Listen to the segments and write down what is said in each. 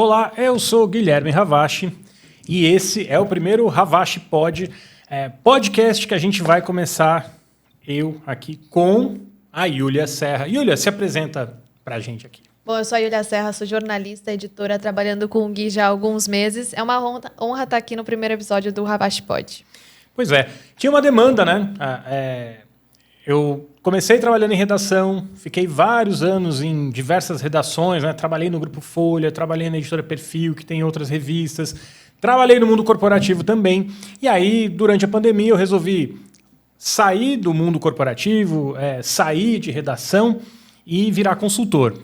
Olá, eu sou Guilherme Ravache e esse é o primeiro Ravache Pod, podcast que a gente vai começar eu aqui com a Yulia Serra. Yulia, se apresenta pra gente aqui. Bom, eu sou a Yulia Serra, sou jornalista, editora, trabalhando com o Gui já há alguns meses. É uma honra estar aqui no primeiro episódio do Ravache Pod. Pois é, tinha uma demanda, né? Eu comecei trabalhando em redação, fiquei vários anos em diversas redações, né? Trabalhei no Grupo Folha, trabalhei na editora Perfil, que tem outras revistas, trabalhei no mundo corporativo também. E aí, durante a pandemia, eu resolvi sair do mundo corporativo, sair de redação e virar consultor.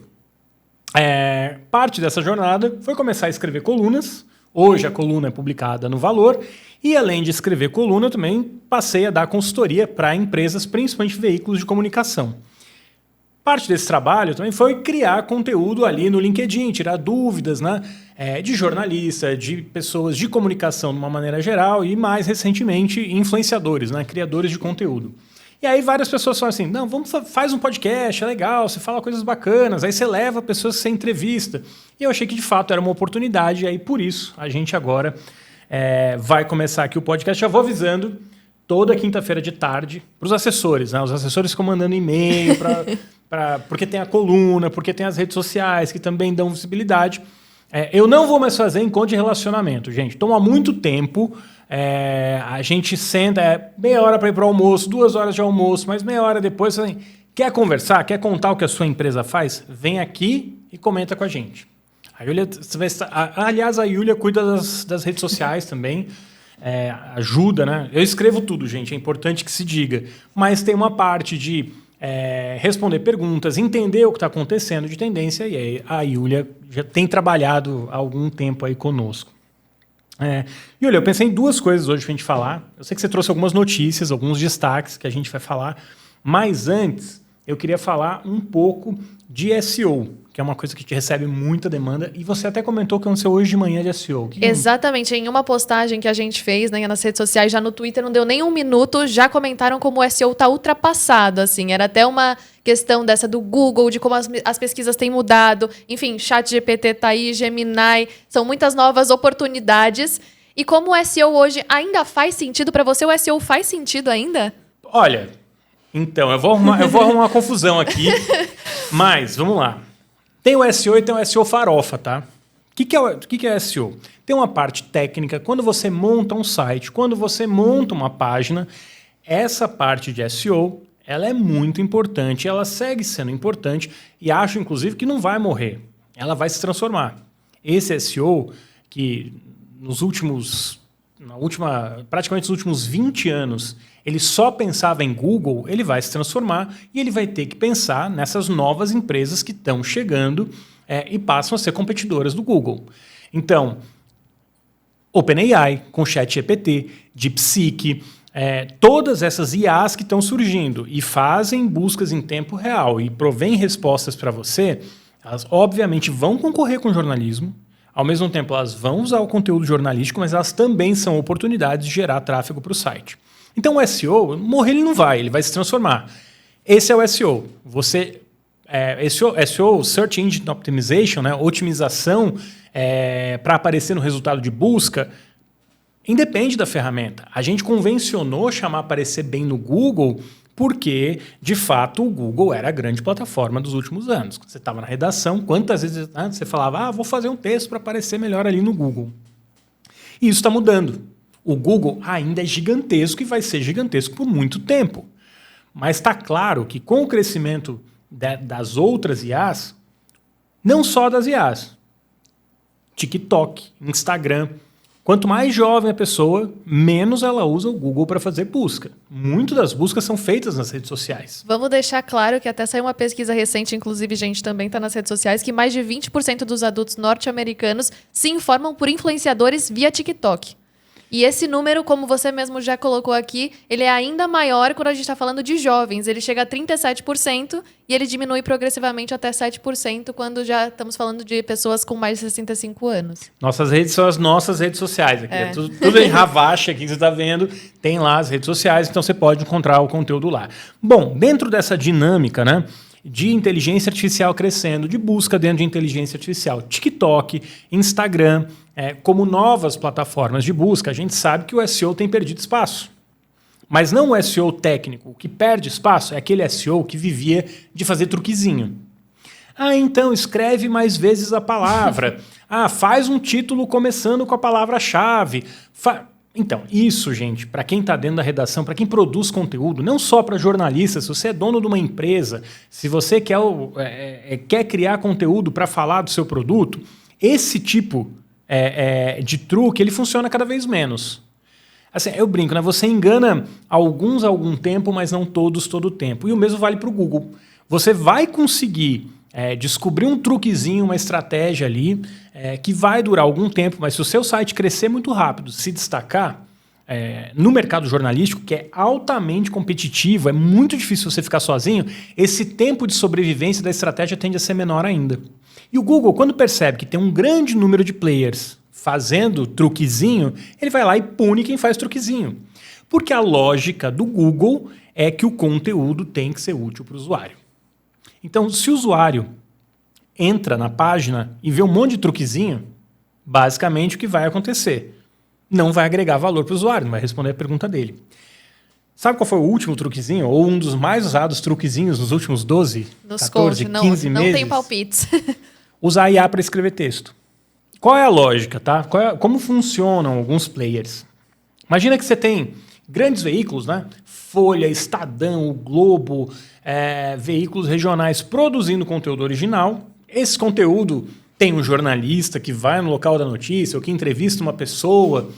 Parte dessa jornada foi começar a escrever colunas. Hoje a coluna é publicada no Valor. E além de escrever coluna, eu também passei a dar consultoria para empresas, principalmente veículos de comunicação. Parte desse trabalho também foi criar conteúdo ali no LinkedIn, tirar dúvidas, né, de jornalista, de pessoas de comunicação de uma maneira geral e, mais recentemente, influenciadores, né, criadores de conteúdo. E aí várias pessoas falam assim, não, faz um podcast, é legal, você fala coisas bacanas, aí você leva pessoas que você entrevista. E eu achei que, de fato, era uma oportunidade, e aí, por isso, a gente agora vai começar aqui o podcast. Já vou avisando, toda quinta-feira de tarde, para os assessores, né? Os assessores ficam mandando e-mail, porque tem a coluna, porque tem as redes sociais, que também dão visibilidade. Eu não vou mais fazer encontro de relacionamento, gente. Toma muito tempo. A gente senta, meia hora para ir para o almoço, 2 horas de almoço, mas meia hora depois, assim, quer conversar, quer contar o que a sua empresa faz? Vem aqui e comenta com a gente. A Yulia, aliás, a Yulia cuida das redes sociais também, ajuda, né? Eu escrevo tudo, gente, é importante que se diga, mas tem uma parte de responder perguntas, entender o que está acontecendo de tendência, e aí a Yulia já tem trabalhado há algum tempo aí conosco. Yulia, eu pensei em 2 coisas hoje para a gente falar. Eu sei que você trouxe algumas notícias, alguns destaques que a gente vai falar, mas antes eu queria falar um pouco de SEO, que é uma coisa que te recebe muita demanda, e você até comentou que aconteceu hoje de manhã de SEO. Exatamente, em uma postagem que a gente fez, né, nas redes sociais, já no Twitter, não deu nem 1 minuto, já comentaram como o SEO está ultrapassado, assim, era até uma questão dessa do Google, de como as pesquisas têm mudado, enfim, ChatGPT está aí, Gemini, são muitas novas oportunidades, e como o SEO hoje ainda faz sentido para você, o SEO faz sentido ainda? Olha, então, eu vou arrumar uma confusão aqui, mas, vamos lá. Tem o SEO e tem o SEO farofa, tá? O que é SEO? Tem uma parte técnica, quando você monta um site, quando você monta uma página, essa parte de SEO, ela é muito importante, ela segue sendo importante e acho, inclusive, que não vai morrer. Ela vai se transformar. Esse SEO, que praticamente nos últimos 20 anos, ele só pensava em Google, ele vai se transformar e ele vai ter que pensar nessas novas empresas que estão chegando e passam a ser competidoras do Google. Então, OpenAI, com ChatGPT, DeepSeek, todas essas IAs que estão surgindo e fazem buscas em tempo real e provêm respostas para você, elas obviamente vão concorrer com o jornalismo. Ao mesmo tempo, elas vão usar o conteúdo jornalístico, mas elas também são oportunidades de gerar tráfego para o site. Então, o SEO, morrer ele não vai, ele vai se transformar. Esse é o SEO. SEO, Search Engine Optimization, né, otimização para aparecer no resultado de busca, independe da ferramenta. A gente convencionou chamar aparecer bem no Google porque, de fato, o Google era a grande plataforma dos últimos anos. Você estava na redação, quantas vezes você falava, vou fazer um texto para aparecer melhor ali no Google. E isso está mudando. O Google ainda é gigantesco e vai ser gigantesco por muito tempo. Mas está claro que com o crescimento das outras IAs, não só das IAs, TikTok, Instagram, quanto mais jovem a pessoa, menos ela usa o Google para fazer busca. Muitas das buscas são feitas nas redes sociais. Vamos deixar claro que até saiu uma pesquisa recente, inclusive, gente, também está nas redes sociais, que mais de 20% dos adultos norte-americanos se informam por influenciadores via TikTok. E esse número, como você mesmo já colocou aqui, ele é ainda maior quando a gente está falando de jovens. Ele chega a 37% e ele diminui progressivamente até 7% quando já estamos falando de pessoas com mais de 65 anos. Nossas redes são as nossas redes sociais. Aqui. Tudo em Ravache aqui que você está vendo, tem lá as redes sociais, então você pode encontrar o conteúdo lá. Bom, dentro dessa dinâmica, né, de inteligência artificial crescendo, de busca dentro de inteligência artificial. TikTok, Instagram, como novas plataformas de busca, a gente sabe que o SEO tem perdido espaço. Mas não o SEO técnico. O que perde espaço é aquele SEO que vivia de fazer truquezinho. Então escreve mais vezes a palavra. Faz um título começando com a palavra-chave. Então, isso, gente, para quem está dentro da redação, para quem produz conteúdo, não só para jornalistas, se você é dono de uma empresa, se você quer criar conteúdo para falar do seu produto, esse tipo de truque ele funciona cada vez menos. Assim, eu brinco, né? Você engana alguns há algum tempo, mas não todos todo o tempo. E o mesmo vale para o Google. Você vai conseguir descobrir um truquezinho, uma estratégia ali, que vai durar algum tempo, mas se o seu site crescer muito rápido, se destacar no mercado jornalístico, que é altamente competitivo, é muito difícil você ficar sozinho, esse tempo de sobrevivência da estratégia tende a ser menor ainda. E o Google, quando percebe que tem um grande número de players fazendo truquezinho, ele vai lá e pune quem faz truquezinho. Porque a lógica do Google é que o conteúdo tem que ser útil para o usuário. Então, se o usuário entra na página e vê um monte de truquezinho, basicamente o que vai acontecer? Não vai agregar valor para o usuário, não vai responder a pergunta dele. Sabe qual foi o último truquezinho? Ou um dos mais usados truquezinhos nos últimos 12, 14, 15 meses? Não tem palpites. Usar IA para escrever texto. Qual é a lógica, tá? Como funcionam alguns players? Imagina que você tem grandes veículos, né? Folha, Estadão, o Globo, veículos regionais produzindo conteúdo original. Esse conteúdo tem um jornalista que vai no local da notícia ou que entrevista uma pessoa.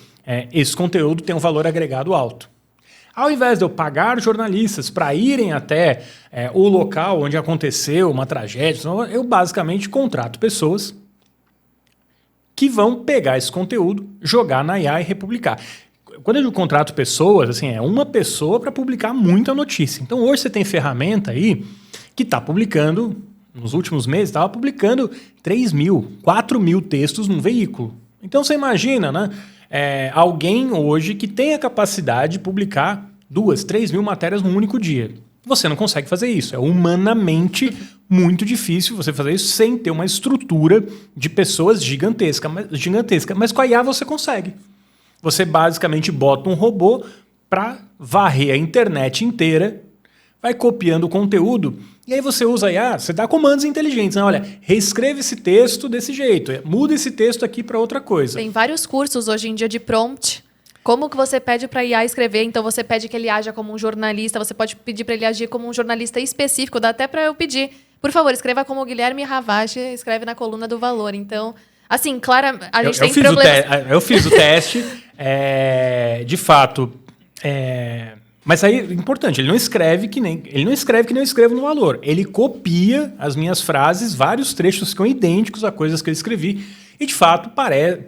Esse conteúdo tem um valor agregado alto. Ao invés de eu pagar jornalistas para irem até o local onde aconteceu uma tragédia, eu basicamente contrato pessoas que vão pegar esse conteúdo, jogar na IA e republicar. Quando eu contrato pessoas, assim, é uma pessoa para publicar muita notícia. Então, hoje você tem ferramenta aí que está publicando, nos últimos meses, estava publicando 3.000, 4.000 textos num veículo. Então, você imagina, né? Alguém hoje que tem a capacidade de publicar 2.000, 3.000 matérias num único dia. Você não consegue fazer isso. É humanamente muito difícil você fazer isso sem ter uma estrutura de pessoas gigantesca. Mas com a IA você consegue. Você basicamente bota um robô para varrer a internet inteira, vai copiando o conteúdo, e aí você usa a IA, você dá comandos inteligentes. Né? Olha, reescreve esse texto desse jeito, muda esse texto aqui para outra coisa. Tem vários cursos hoje em dia de prompt. Como que você pede para a IA escrever? Então você pede que ele haja como um jornalista, você pode pedir para ele agir como um jornalista específico, dá até para eu pedir, por favor, escreva como o Guilherme Ravache escreve na coluna do Valor. Então, assim, claro, a gente tem problemas... Eu fiz o teste, de fato, mas aí, importante, ele não escreve que nem eu escrevo no Valor. Ele copia as minhas frases, vários trechos ficam idênticos a coisas que eu escrevi. E, de fato,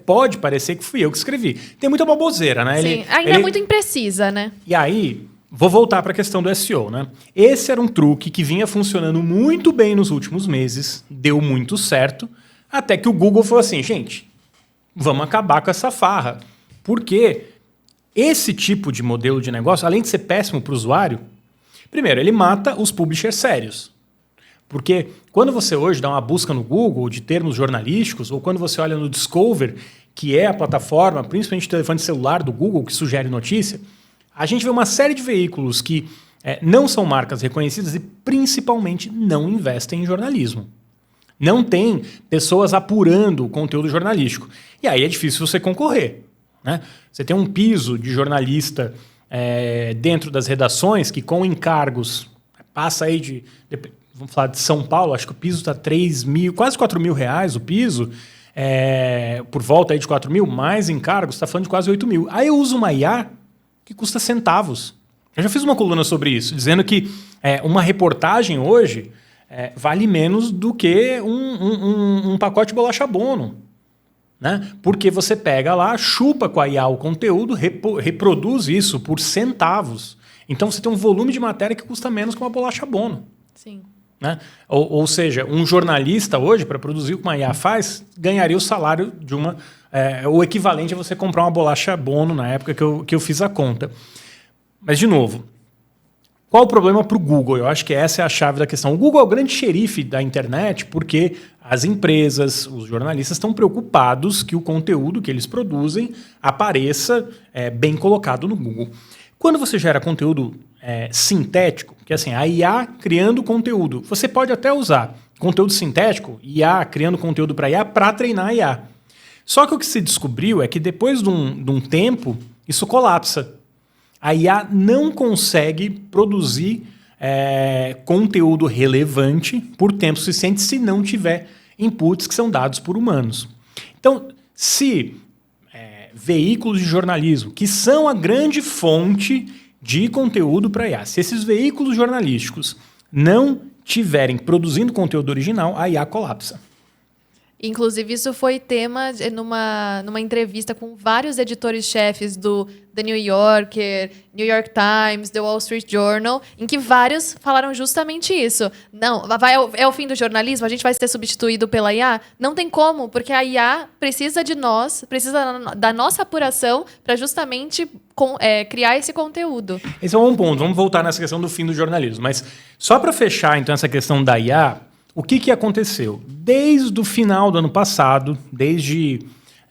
pode parecer que fui eu que escrevi. Tem muita baboseira, né? Sim, ainda é muito imprecisa, né? E aí, vou voltar para a questão do SEO, né? Esse era um truque que vinha funcionando muito bem nos últimos meses, deu muito certo, até que o Google falou assim, gente, vamos acabar com essa farra. Porque esse tipo de modelo de negócio, além de ser péssimo para o usuário, primeiro, ele mata os publishers sérios. Porque quando você hoje dá uma busca no Google de termos jornalísticos, ou quando você olha no Discover, que é a plataforma, principalmente de telefone celular do Google, que sugere notícia, a gente vê uma série de veículos que não são marcas reconhecidas e principalmente não investem em jornalismo. Não tem pessoas apurando o conteúdo jornalístico. E aí é difícil você concorrer. Né? Você tem um piso de jornalista dentro das redações que com encargos passa aí de vamos falar de São Paulo, acho que o piso está 3.000, quase 4.000 reais o piso, por volta aí de 4.000, mais encargos, está falando de quase 8.000. Aí eu uso uma IA que custa centavos. Eu já fiz uma coluna sobre isso, dizendo que uma reportagem hoje vale menos do que um pacote de bolacha Bono. Né? Porque você pega lá, chupa com a IA o conteúdo, reproduz isso por centavos. Então você tem um volume de matéria que custa menos que uma bolacha Bono. Sim. Né? Ou seja, um jornalista hoje, para produzir o que uma IA faz, ganharia o salário de o equivalente a você comprar uma bolacha Bono na época que eu fiz a conta. Mas, de novo, Qual o problema para o Google? Eu acho que essa é a chave da questão. O Google é o grande xerife da internet porque as empresas, os jornalistas estão preocupados que o conteúdo que eles produzem apareça bem colocado no Google. Quando você gera conteúdo sintético, que é assim, a IA criando conteúdo, você pode até usar conteúdo sintético, IA criando conteúdo para IA, para treinar a IA. Só que o que se descobriu é que depois de um tempo, isso colapsa. A IA não consegue produzir conteúdo relevante por tempo suficiente se não tiver inputs que são dados por humanos. Então, se veículos de jornalismo, que são a grande fonte de conteúdo para IA, se esses veículos jornalísticos não tiverem produzindo conteúdo original, a IA colapsa. Inclusive, isso foi tema numa entrevista com vários editores-chefes do The New Yorker, New York Times, The Wall Street Journal, em que vários falaram justamente isso. Não, é o fim do jornalismo? A gente vai ser substituído pela IA? Não tem como, porque a IA precisa de nós, precisa da nossa apuração para justamente criar esse conteúdo. Esse é um bom ponto. Vamos voltar nessa questão do fim do jornalismo. Mas só para fechar, então, essa questão da IA, o que aconteceu? Desde o final do ano passado, desde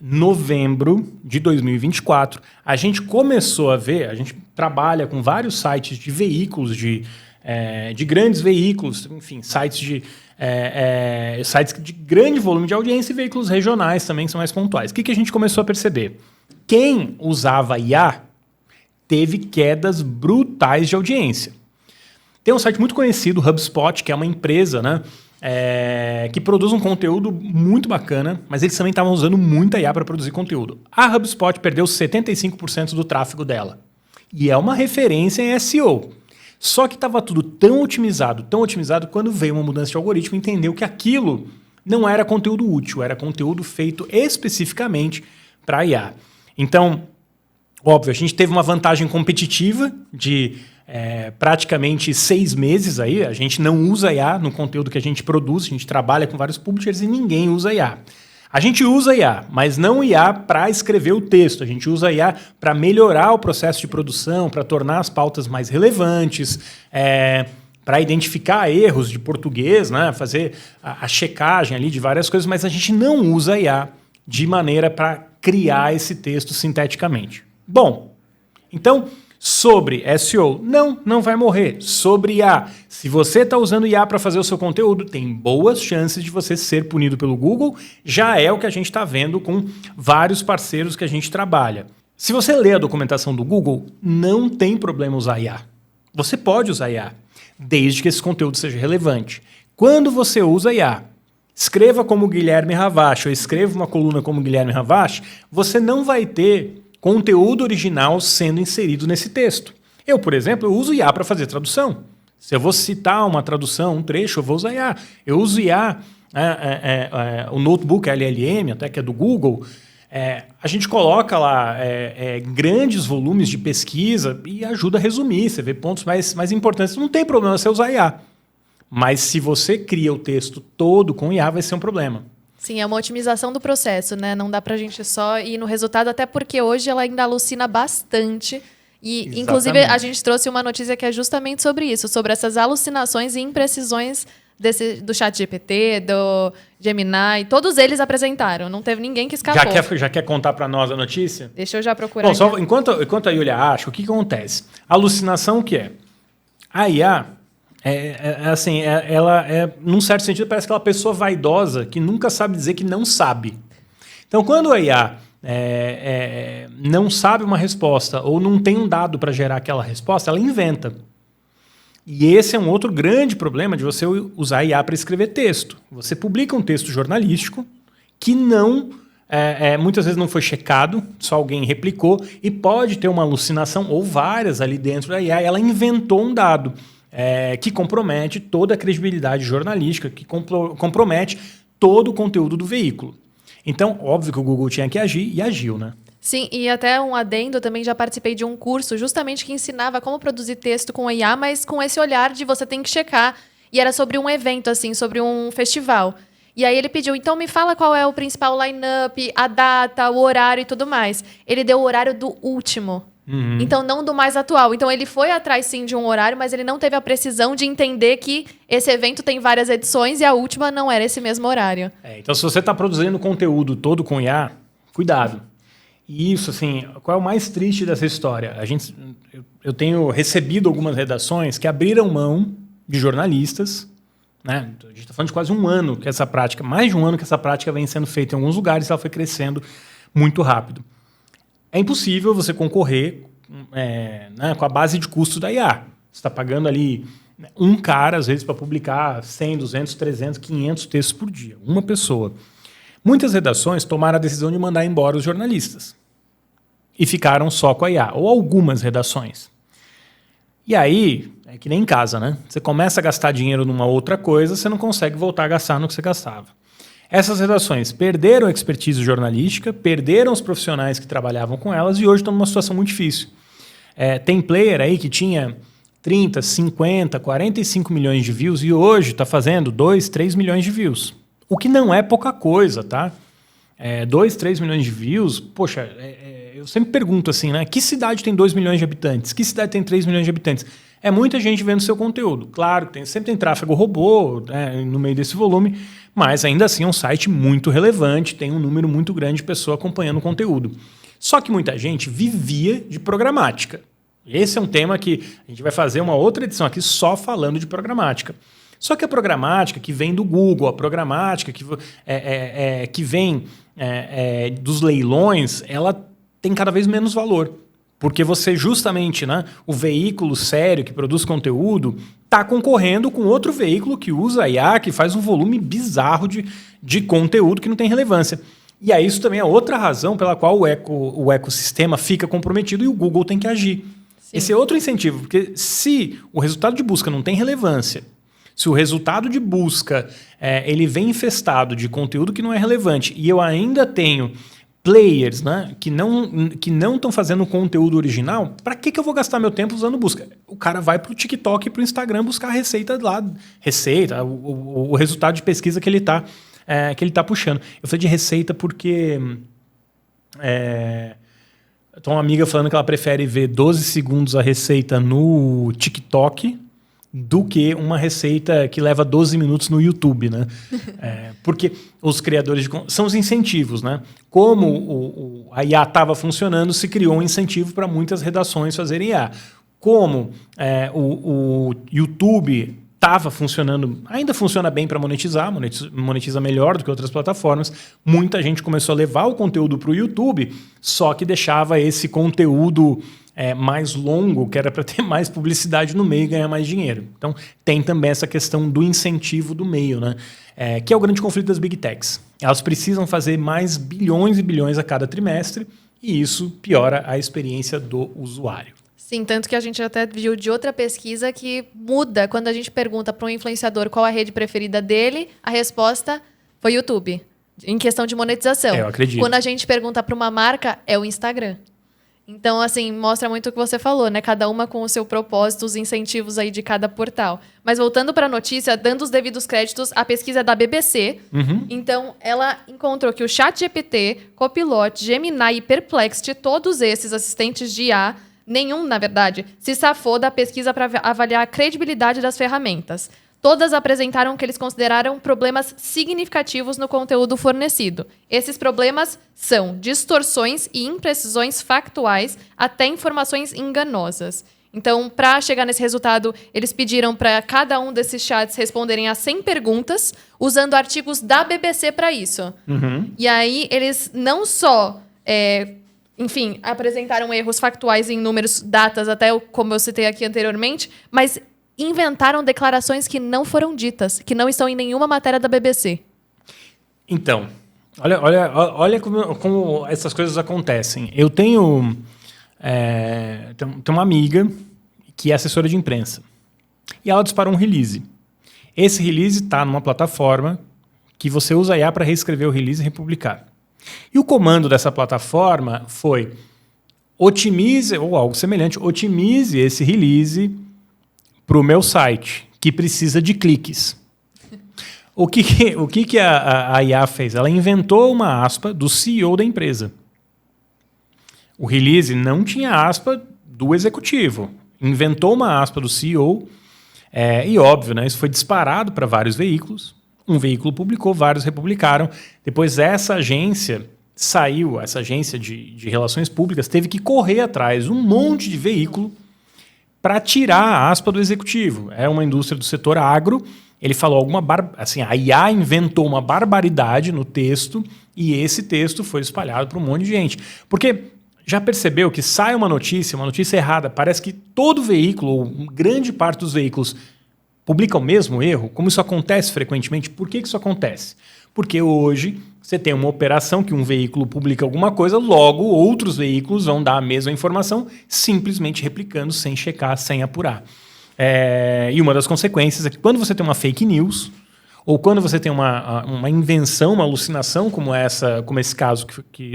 novembro de 2024, a gente começou a ver, a gente trabalha com vários sites de veículos, de grandes veículos, enfim, sites de grande volume de audiência e veículos regionais também que são mais pontuais. O que a gente começou a perceber? Quem usava IA teve quedas brutais de audiência. Tem um site muito conhecido, o HubSpot, que é uma empresa, né? Que produz um conteúdo muito bacana, mas eles também estavam usando muita IA para produzir conteúdo. A HubSpot perdeu 75% do tráfego dela. E é uma referência em SEO. Só que estava tudo tão otimizado, quando veio uma mudança de algoritmo, entendeu que aquilo não era conteúdo útil, era conteúdo feito especificamente para IA. Então, óbvio, a gente teve uma vantagem competitiva de praticamente 6 meses aí. A gente não usa IA no conteúdo que a gente produz, a gente trabalha com vários publishers e ninguém usa IA. A gente usa IA, mas não IA para escrever o texto. A gente usa IA para melhorar o processo de produção, para tornar as pautas mais relevantes, para identificar erros de português, né? Fazer a checagem ali de várias coisas, mas a gente não usa IA de maneira para criar esse texto sinteticamente. Bom, então, sobre SEO, não vai morrer. Sobre IA, se você está usando IA para fazer o seu conteúdo, tem boas chances de você ser punido pelo Google. Já é o que a gente está vendo com vários parceiros que a gente trabalha. Se você lê a documentação do Google, não tem problema usar IA. Você pode usar IA, desde que esse conteúdo seja relevante. Quando você usa IA, escreva como Guilherme Ravache ou escreva uma coluna como Guilherme Ravache, você não vai ter conteúdo original sendo inserido nesse texto. Eu, por exemplo, eu uso IA para fazer tradução. Se eu vou citar uma tradução, um trecho, eu vou usar IA. Eu uso IA, o notebook LLM, até que é do Google, a gente coloca lá grandes volumes de pesquisa e ajuda a resumir, você vê pontos mais importantes. Não tem problema você usar IA. Mas se você cria o texto todo com IA, vai ser um problema. Sim, é uma otimização do processo, né? Não dá pra gente só ir no resultado, até porque hoje ela ainda alucina bastante. E, exatamente. Inclusive, a gente trouxe uma notícia que é justamente sobre isso, sobre essas alucinações e imprecisões do ChatGPT, do Gemini. Todos eles apresentaram, não teve ninguém que escapou. Já quer contar pra nós a notícia? Deixa eu já procurar. Bom, só, enquanto a Yulia acha, o que acontece? A alucinação o que é? A IA... ela num certo sentido, parece aquela pessoa vaidosa que nunca sabe dizer que não sabe. Então, quando a IA não sabe uma resposta ou não tem um dado para gerar aquela resposta, ela inventa. E esse é um outro grande problema de você usar a IA para escrever texto. Você publica um texto jornalístico que muitas vezes não foi checado, só alguém replicou, e pode ter uma alucinação ou várias ali dentro da IA, ela inventou um dado. Que compromete toda a credibilidade jornalística, que compromete todo o conteúdo do veículo. Então, óbvio que o Google tinha que agir e agiu, né? Sim, e até um adendo, também já participei de um curso justamente que ensinava como produzir texto com IA, mas com esse olhar de você tem que checar. E era sobre um evento, assim, sobre um festival. E aí ele pediu, então me fala qual é o principal line-up, a data, o horário e tudo mais. Ele deu o horário do último. Então, não do mais atual. Então, ele foi atrás, sim, de um horário, mas ele não teve a precisão de entender que esse evento tem várias edições e a última não era esse mesmo horário. Então, se você está produzindo conteúdo todo com IA, cuidado. E isso, assim, qual é o mais triste dessa história? Eu tenho recebido algumas redações que abriram mão de jornalistas, né? A gente está falando de quase um ano que essa prática, mais de um ano que essa prática vem sendo feita em alguns lugares, ela foi crescendo muito rápido. É impossível você concorrer né, com a base de custo da IA. Você está pagando ali um cara, às vezes, para publicar 100, 200, 300, 500 textos por dia. Uma pessoa. Muitas redações tomaram a decisão de mandar embora os jornalistas. E ficaram só com a IA. Ou algumas redações. E aí, é que nem em casa, né? Você começa a gastar dinheiro numa outra coisa, você não consegue voltar a gastar no que você gastava. Essas redações perderam a expertise jornalística, perderam os profissionais que trabalhavam com elas e hoje estão numa situação muito difícil. Tem player aí que tinha 30, 50, 45 milhões de views e hoje está fazendo 2, 3 milhões de views. O que não é pouca coisa, tá? 2, 3 milhões de views, poxa, eu sempre pergunto assim, né? Que cidade tem 2 milhões de habitantes? Que cidade tem 3 milhões de habitantes? É muita gente vendo seu conteúdo. Claro, sempre tem tráfego robô, né, no meio desse volume, mas ainda assim é um site muito relevante, tem um número muito grande de pessoas acompanhando o conteúdo. Só que muita gente vivia de programática. Esse é um tema que a gente vai fazer uma outra edição aqui só falando de programática. Só que a programática que vem do Google, a programática que vem dos leilões, ela tem cada vez menos valor. Porque você justamente, né, o veículo sério que produz conteúdo está concorrendo com outro veículo que usa a IA, que faz um volume bizarro de conteúdo que não tem relevância. E aí isso também é outra razão pela qual o ecossistema fica comprometido e o Google tem que agir. Sim. Esse é outro incentivo, porque se o resultado de busca não tem relevância, se o resultado de busca ele vem infestado de conteúdo que não é relevante e eu ainda tenho players, né, que não estão fazendo conteúdo original, para que eu vou gastar meu tempo usando busca? O cara vai para o TikTok e para o Instagram buscar a receita lá, o resultado de pesquisa que ele está puxando. Eu falei de receita porque tem uma amiga falando que ela prefere ver 12 segundos a receita no TikTok do que uma receita que leva 12 minutos no YouTube, né? Porque os criadores são os incentivos, né? Como a IA estava funcionando, se criou um incentivo para muitas redações fazerem IA. Como o YouTube estava funcionando, ainda funciona bem para monetiza melhor do que outras plataformas, muita gente começou a levar o conteúdo para o YouTube, só que deixava esse conteúdo mais longo, que era para ter mais publicidade no meio e ganhar mais dinheiro. Então, tem também essa questão do incentivo do meio, né? Que é o grande conflito das Big Techs. Elas precisam fazer mais bilhões e bilhões a cada trimestre e isso piora a experiência do usuário. Sim, tanto que a gente até viu de outra pesquisa que muda quando a gente pergunta para um influenciador qual a rede preferida dele, a resposta foi YouTube, em questão de monetização. Eu acredito. Quando a gente pergunta para uma marca, é o Instagram. Então, assim, mostra muito o que você falou, né? Cada uma com o seu propósito, os incentivos aí de cada portal. Mas voltando para a notícia, dando os devidos créditos, a pesquisa é da BBC. Então, ela encontrou que o ChatGPT, Copilot, Gemini e Perplexity, todos esses assistentes de IA, nenhum, na verdade, se safou da pesquisa para avaliar a credibilidade das ferramentas. Todas apresentaram que eles consideraram problemas significativos no conteúdo fornecido. Esses problemas são distorções e imprecisões factuais, até informações enganosas. Então, para chegar nesse resultado, eles pediram para cada um desses chats responderem a 100 perguntas, usando artigos da BBC para isso. E aí, eles não só apresentaram erros factuais em números, datas, até como eu citei aqui anteriormente, mas inventaram declarações que não foram ditas, que não estão em nenhuma matéria da BBC. Então, olha como essas coisas acontecem. Eu tenho uma amiga que é assessora de imprensa. E ela disparou um release. Esse release está numa plataforma que você usa a IA para reescrever o release e republicar. E o comando dessa plataforma foi otimize, ou algo semelhante, otimize esse release para o meu site, que precisa de cliques. O que a IA fez? Ela inventou uma aspa do CEO da empresa. O release não tinha aspa do executivo. Inventou uma aspa do CEO e óbvio, né, isso foi disparado para vários veículos. Um veículo publicou, vários republicaram. Depois essa agência de relações públicas teve que correr atrás um monte de veículo para tirar a aspa do executivo. É uma indústria do setor agro. Ele falou a IA inventou uma barbaridade no texto e esse texto foi espalhado para um monte de gente. Porque já percebeu que sai uma notícia errada, parece que todo veículo, ou grande parte dos veículos, publica o mesmo erro? Como isso acontece frequentemente? Por que isso acontece? Porque hoje você tem uma operação que um veículo publica alguma coisa, logo outros veículos vão dar a mesma informação, simplesmente replicando, sem checar, sem apurar. E uma das consequências é que quando você tem uma fake news, ou quando você tem uma invenção, uma alucinação como esse caso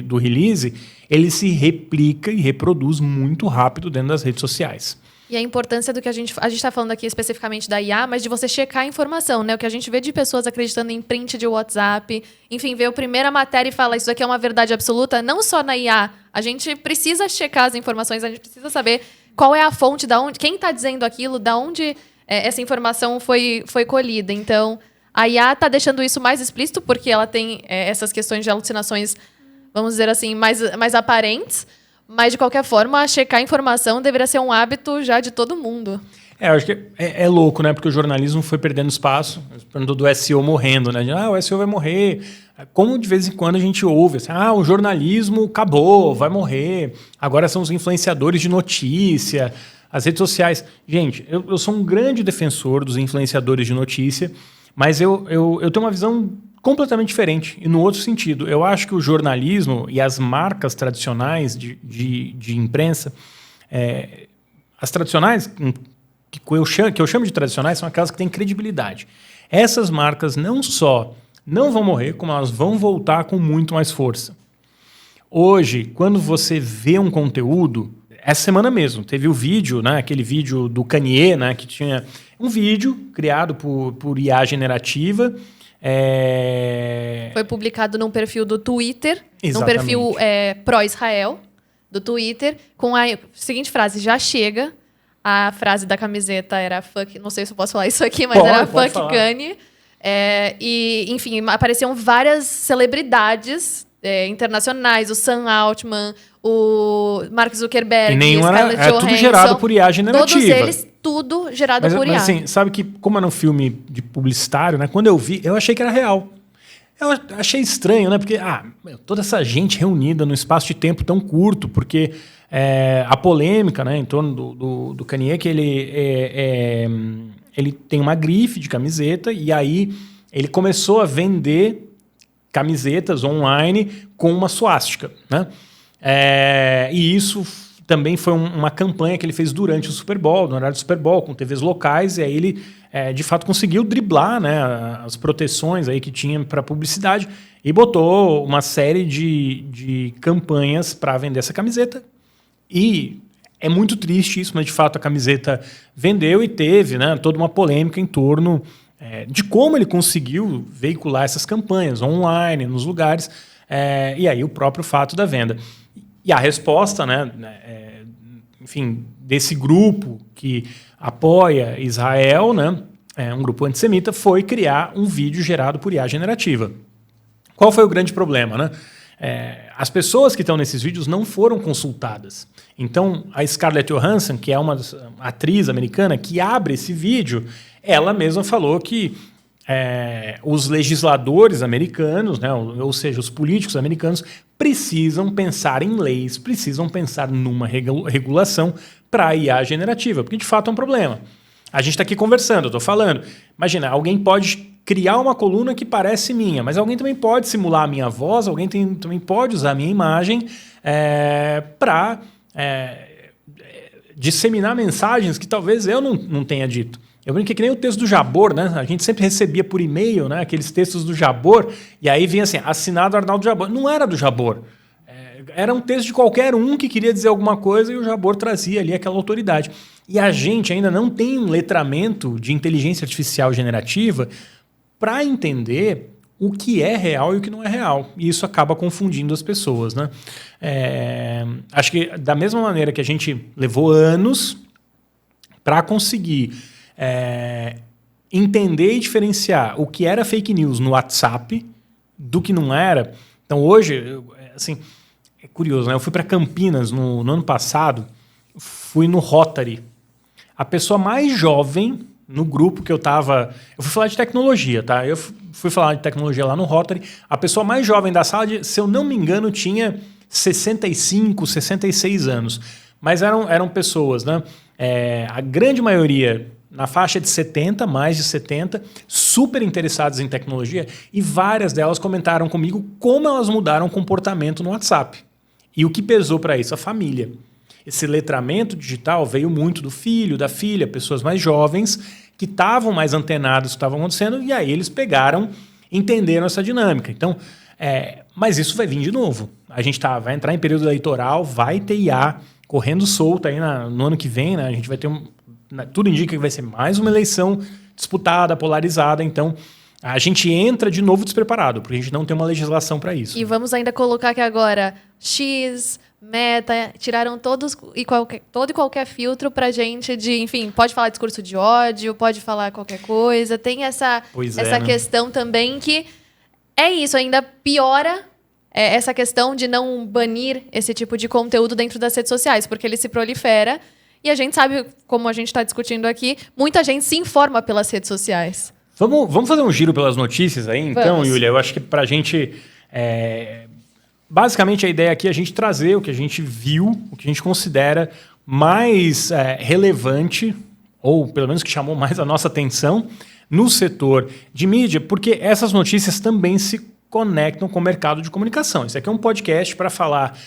do release, ele se replica e reproduz muito rápido dentro das redes sociais. E a importância do que a gente está falando aqui especificamente da IA, mas de você checar a informação, né? O que a gente vê de pessoas acreditando em print de WhatsApp, enfim, vê a primeira matéria e fala isso aqui é uma verdade absoluta, não só na IA. A gente precisa checar as informações, a gente precisa saber qual é a fonte, quem está dizendo aquilo, da onde essa informação foi colhida. Então, a IA está deixando isso mais explícito porque ela tem essas questões de alucinações, vamos dizer assim, mais aparentes. Mas, de qualquer forma, checar a informação deveria ser um hábito já de todo mundo. Eu acho que é louco, né? Porque o jornalismo foi perdendo espaço. Perguntou do SEO morrendo, né? O SEO vai morrer. Como de vez em quando a gente ouve assim, o jornalismo acabou, vai morrer. Agora são os influenciadores de notícia, as redes sociais. Gente, eu sou um grande defensor dos influenciadores de notícia, mas eu tenho uma visão completamente diferente. E no outro sentido, eu acho que o jornalismo e as marcas tradicionais de imprensa, as tradicionais, que eu chamo de tradicionais, são aquelas que têm credibilidade. Essas marcas não só não vão morrer, como elas vão voltar com muito mais força. Hoje, quando você vê um conteúdo, essa semana mesmo, teve o vídeo, né, aquele vídeo do Kanye, né, que tinha um vídeo criado por IA generativa. Foi publicado num perfil do Twitter, Exatamente. num perfil pró-Israel do Twitter, com a seguinte frase: já chega. A frase da camiseta era fuck, não sei se eu posso falar isso aqui, mas era fuck Kanye. E, enfim, apareciam várias celebridades internacionais, o Sam Altman, o Mark Zuckerberg, e nenhum era tudo gerado por IA generativa. Todos eles, tudo gerado por IA. Mas assim, sabe que como era um filme de publicitário, né? Quando eu vi, eu achei que era real. Eu achei estranho, né? Porque toda essa gente reunida num espaço de tempo tão curto, porque a polêmica, né, em torno do Kanye, que ele tem uma grife de camiseta e aí ele começou a vender camisetas online com uma suástica, né? E isso também foi uma campanha que ele fez durante o Super Bowl, no horário do Super Bowl, com TVs locais, e aí ele, de fato, conseguiu driblar, né, as proteções aí que tinha para publicidade e botou uma série de campanhas para vender essa camiseta. E é muito triste isso, mas, de fato, a camiseta vendeu e teve, né, toda uma polêmica em torno de como ele conseguiu veicular essas campanhas online, nos lugares, e aí o próprio fato da venda. E a resposta, né, enfim, desse grupo que apoia Israel, né, um grupo antissemita, foi criar um vídeo gerado por IA generativa. Qual foi o grande problema, né? As pessoas que estão nesses vídeos não foram consultadas. Então, a Scarlett Johansson, que é uma atriz americana que abre esse vídeo, ela mesma falou que os legisladores americanos, né, ou seja, os políticos americanos, precisam pensar em leis, precisam pensar numa regulação para a IA generativa, porque de fato é um problema. A gente está aqui conversando, eu estou falando. Imagina, alguém pode criar uma coluna que parece minha, mas alguém também pode simular a minha voz, alguém também pode usar a minha imagem para disseminar mensagens que talvez eu não tenha dito. Eu brinquei que nem o texto do Jabor, né? A gente sempre recebia por e-mail, né, aqueles textos do Jabor, e aí vinha assim, assinado Arnaldo Jabor. Não era do Jabor. Era um texto de qualquer um que queria dizer alguma coisa e o Jabor trazia ali aquela autoridade. E a gente ainda não tem um letramento de inteligência artificial generativa para entender o que é real e o que não é real. E isso acaba confundindo as pessoas, né? Acho que da mesma maneira que a gente levou anos para conseguir entender e diferenciar o que era fake news no WhatsApp do que não era. Então hoje, assim, é curioso, né? Eu fui para Campinas no ano passado, fui no Rotary. A pessoa mais jovem no grupo que eu estava... Eu fui falar de tecnologia, tá? Eu fui falar de tecnologia lá no Rotary. A pessoa mais jovem da sala, se eu não me engano, tinha 65, 66 anos. Mas eram pessoas, né? A grande maioria na faixa de 70, mais de 70, super interessadas em tecnologia, e várias delas comentaram comigo como elas mudaram o comportamento no WhatsApp. E o que pesou para isso? A família. Esse letramento digital veio muito do filho, da filha, pessoas mais jovens que estavam mais antenados do que estava acontecendo, e aí eles pegaram, entenderam essa dinâmica. Então, mas isso vai vir de novo. A gente vai entrar em período eleitoral, vai ter IA correndo solta aí no ano que vem, né? A gente vai ter tudo indica que vai ser mais uma eleição disputada, polarizada, então a gente entra de novo despreparado, porque a gente não tem uma legislação para isso. E vamos ainda colocar que agora X, Meta, tiraram todo e qualquer filtro pra gente enfim, pode falar discurso de ódio, pode falar qualquer coisa, tem essa questão também que é isso, ainda piora essa questão de não banir esse tipo de conteúdo dentro das redes sociais, porque ele se prolifera. E a gente sabe, como a gente está discutindo aqui, muita gente se informa pelas redes sociais. Vamos fazer um giro pelas notícias aí, então, Yulia? Eu acho que para a gente... basicamente, a ideia aqui é a gente trazer o que a gente viu, o que a gente considera mais relevante, ou pelo menos que chamou mais a nossa atenção, no setor de mídia, porque essas notícias também se conectam com o mercado de comunicação. Isso aqui é um podcast para falar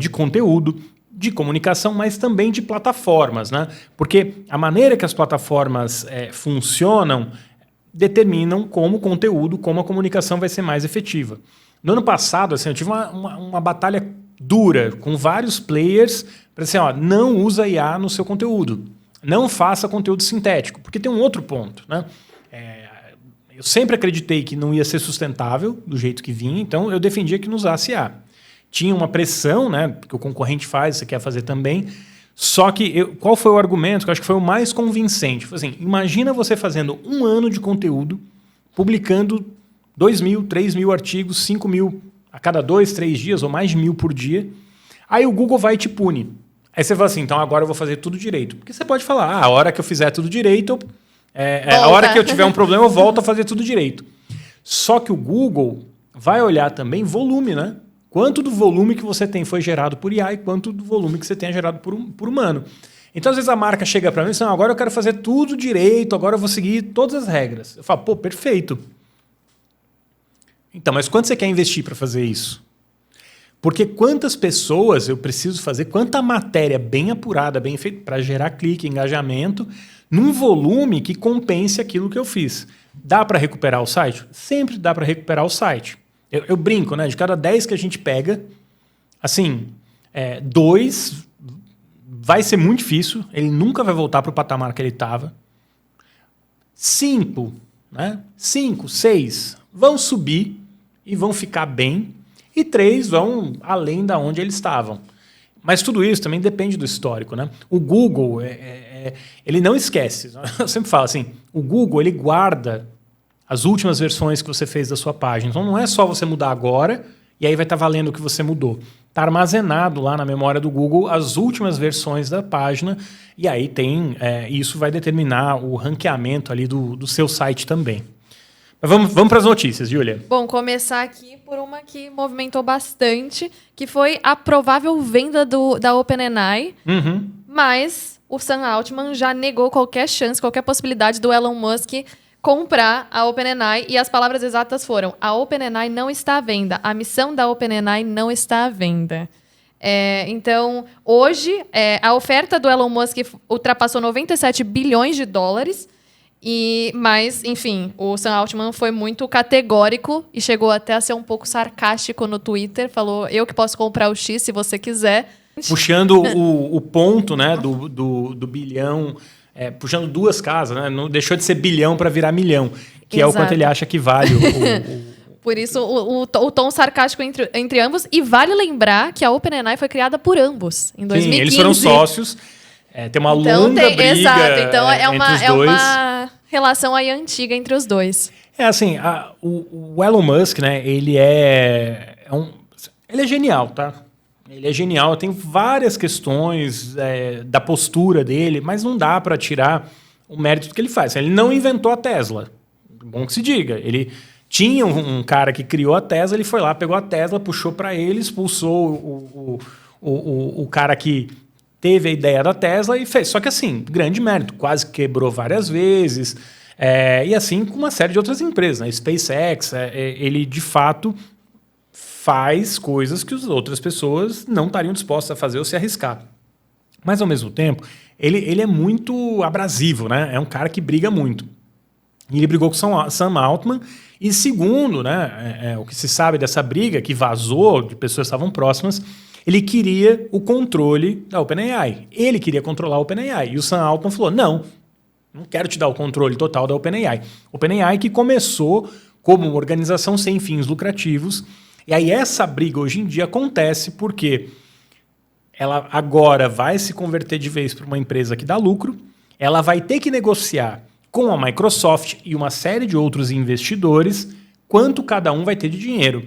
de conteúdo, de comunicação, mas também de plataformas, né? Porque a maneira que as plataformas funcionam determinam como o conteúdo, como a comunicação vai ser mais efetiva. No ano passado, assim, eu tive uma batalha dura com vários players para dizer, não usa IA no seu conteúdo, não faça conteúdo sintético, porque tem um outro ponto, né? Eu sempre acreditei que não ia ser sustentável do jeito que vinha, então eu defendia que não usasse IA. Tinha uma pressão, né, que o concorrente faz, você quer fazer também. Só que qual foi o argumento que eu acho que foi o mais convincente? Foi assim, imagina você fazendo 1 ano de conteúdo, publicando 2.000, 3.000 artigos, 5.000 a cada 2, 3 dias, ou mais de 1.000 por dia. Aí o Google vai e te pune. Aí você fala assim, então agora eu vou fazer tudo direito. Porque você pode falar, a hora que eu fizer tudo direito, a hora que eu tiver um problema, eu volto a fazer tudo direito. Só que o Google vai olhar também volume, né? Quanto do volume que você tem foi gerado por IA e quanto do volume que você tem gerado por humano. Então, às vezes, a marca chega para mim e diz, agora eu quero fazer tudo direito, agora eu vou seguir todas as regras. Eu falo, perfeito. Então, mas quanto você quer investir para fazer isso? Porque quantas pessoas eu preciso fazer, quanta matéria bem apurada, bem feita, para gerar clique, engajamento, num volume que compense aquilo que eu fiz. Dá para recuperar o site? Sempre dá para recuperar o site. Eu brinco, né? De cada 10 que a gente pega, assim, 2 vai ser muito difícil, ele nunca vai voltar para o patamar que ele estava. 5, né? 5, 6 vão subir e vão ficar bem, e 3 vão além da onde eles estavam. Mas tudo isso também depende do histórico, né? O Google, ele não esquece. Eu sempre falo assim, o Google ele guarda as últimas versões que você fez da sua página. Então não é só você mudar agora e aí vai estar valendo o que você mudou. Está armazenado lá na memória do Google as últimas versões da página e aí isso vai determinar o ranqueamento ali do seu site também. Mas vamos para as notícias, Yulia. Bom, começar aqui por uma que movimentou bastante, que foi a provável venda da OpenAI, mas o Sam Altman já negou qualquer chance, qualquer possibilidade do Elon Musk comprar a OpenAI, e as palavras exatas foram: a OpenAI não está à venda, a missão da OpenAI não está à venda. Então, hoje, a oferta do Elon Musk ultrapassou 97 bilhões de dólares, mas, enfim, o Sam Altman foi muito categórico e chegou até a ser um pouco sarcástico no Twitter, falou, eu que posso comprar o X se você quiser. Puxando o ponto, né, do bilhão puxando duas casas, né? Não deixou de ser bilhão para virar milhão, que é o Exato. quanto ele acha que vale Por isso, o tom sarcástico entre ambos. E vale lembrar que a OpenAI foi criada por ambos, em 2015. Sim, eles foram sócios. Tem uma longa briga exato, então entre os dois. é uma relação aí antiga entre os dois. Assim, o Elon Musk, né, ele é genial, tá? Ele é genial, tem várias questões da postura dele, mas não dá para tirar o mérito do que ele faz. Ele não inventou a Tesla, bom que se diga. Ele tinha um cara que criou a Tesla, ele foi lá, pegou a Tesla, puxou para ele, expulsou o cara que teve a ideia da Tesla e fez. Só que assim, grande mérito, quase quebrou várias vezes, e assim com uma série de outras empresas, né? SpaceX, ele de fato faz coisas que as outras pessoas não estariam dispostas a fazer ou se arriscar. Mas, ao mesmo tempo, ele é muito abrasivo, né? É um cara que briga muito. E ele brigou com Sam Altman. E segundo, né, o que se sabe dessa briga, que vazou de pessoas que estavam próximas, ele queria o controle da OpenAI. Ele queria controlar a OpenAI. E o Sam Altman falou, não quero te dar o controle total da OpenAI. OpenAI que começou como uma organização sem fins lucrativos. E aí essa briga hoje em dia acontece porque ela agora vai se converter de vez para uma empresa que dá lucro, ela vai ter que negociar com a Microsoft e uma série de outros investidores quanto cada um vai ter de dinheiro.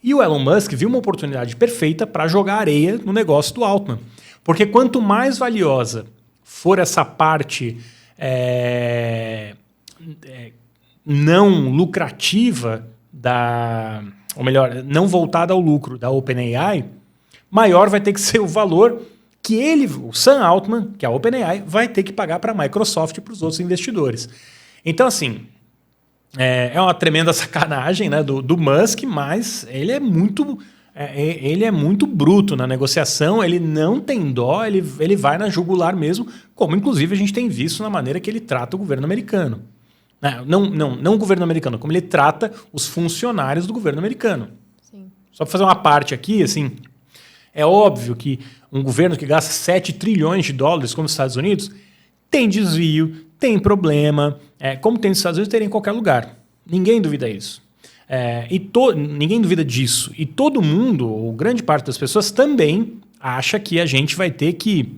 E o Elon Musk viu uma oportunidade perfeita para jogar areia no negócio do Altman. Porque quanto mais valiosa for essa parte não lucrativa ou melhor, não voltada ao lucro da OpenAI, maior vai ter que ser o valor que o Sam Altman, que é a OpenAI, vai ter que pagar para a Microsoft e para os outros investidores. Então, assim, é uma tremenda sacanagem, né, do Musk, mas ele é muito bruto na negociação, ele não tem dó, ele vai na jugular mesmo, como inclusive a gente tem visto na maneira que ele trata o governo americano. Não o governo americano, como ele trata os funcionários do governo americano. Sim. Só para fazer uma parte aqui, assim, é óbvio que um governo que gasta 7 trilhões de dólares, como os Estados Unidos, tem desvio, tem problema, como tem nos Estados Unidos, teria em qualquer lugar. Ninguém duvida isso. Ninguém duvida disso. E todo mundo, ou grande parte das pessoas, também acha que a gente vai ter que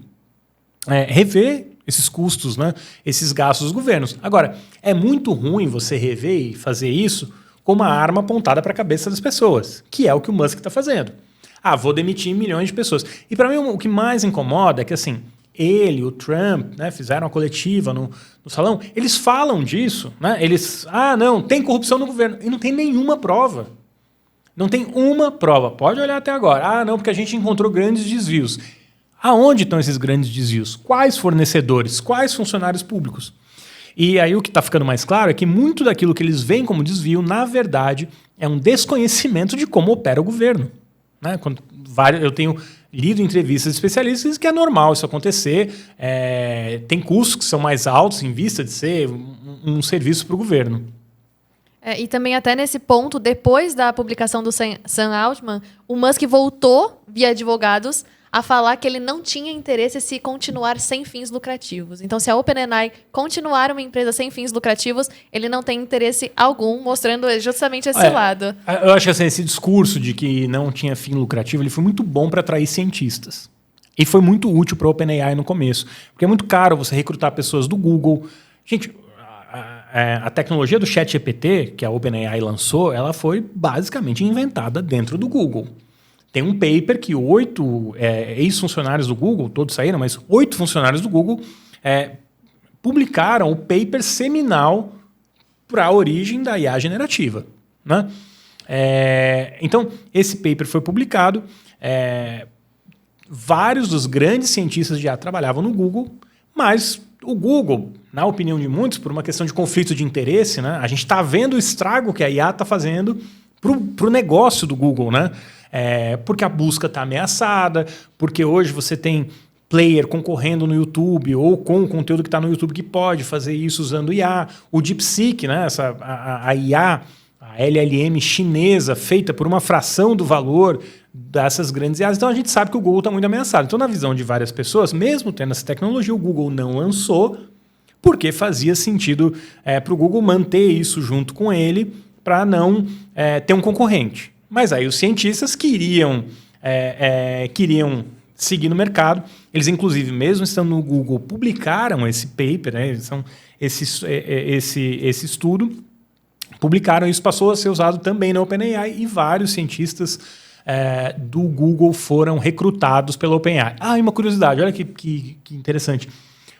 rever esses custos, né? Esses gastos dos governos. Agora, é muito ruim você rever e fazer isso com uma arma apontada para a cabeça das pessoas, que é o que o Musk está fazendo. Vou demitir milhões de pessoas. E para mim o que mais incomoda é que assim, ele, o Trump, né, fizeram uma coletiva no salão, eles falam disso, né? Eles, não, tem corrupção no governo. E não tem nenhuma prova. Não tem uma prova. Pode olhar até agora. Não, porque a gente encontrou grandes desvios. Aonde estão esses grandes desvios? Quais fornecedores? Quais funcionários públicos? E aí o que está ficando mais claro é que muito daquilo que eles veem como desvio, na verdade, é um desconhecimento de como opera o governo. Né? Eu tenho lido entrevistas de especialistas que é normal isso acontecer. Tem custos que são mais altos em vista de ser um serviço para o governo. E também até nesse ponto, depois da publicação do Sam Altman, o Musk voltou, via advogados, a falar que ele não tinha interesse se continuar sem fins lucrativos. Então, se a OpenAI continuar uma empresa sem fins lucrativos, ele não tem interesse algum, mostrando justamente esse lado. Eu acho que assim, esse discurso de que não tinha fim lucrativo, ele foi muito bom para atrair cientistas. E foi muito útil para a OpenAI no começo. Porque é muito caro você recrutar pessoas do Google. Gente, a tecnologia do ChatGPT, que a OpenAI lançou, ela foi basicamente inventada dentro do Google. Tem um paper que 8 ex-funcionários do Google, todos saíram, mas 8 funcionários do Google publicaram o paper seminal para a origem da IA generativa. Né? Então, esse paper foi publicado. Vários dos grandes cientistas de IA trabalhavam no Google, mas o Google, na opinião de muitos, por uma questão de conflito de interesse, né, a gente está vendo o estrago que a IA está fazendo para o negócio do Google, né? Porque a busca está ameaçada, porque hoje você tem player concorrendo no YouTube ou com o conteúdo que está no YouTube que pode fazer isso usando IA. O DeepSeek, né? A IA, a LLM chinesa, feita por uma fração do valor dessas grandes IAs. Então a gente sabe que o Google está muito ameaçado. Então, na visão de várias pessoas, mesmo tendo essa tecnologia, o Google não lançou porque fazia sentido para o Google manter isso junto com ele para não ter um concorrente. Mas aí os cientistas queriam seguir no mercado. Eles, inclusive, mesmo estando no Google, publicaram esse paper, né? Esse estudo, publicaram, isso passou a ser usado também na OpenAI e vários cientistas do Google foram recrutados pela OpenAI. E uma curiosidade, olha que interessante.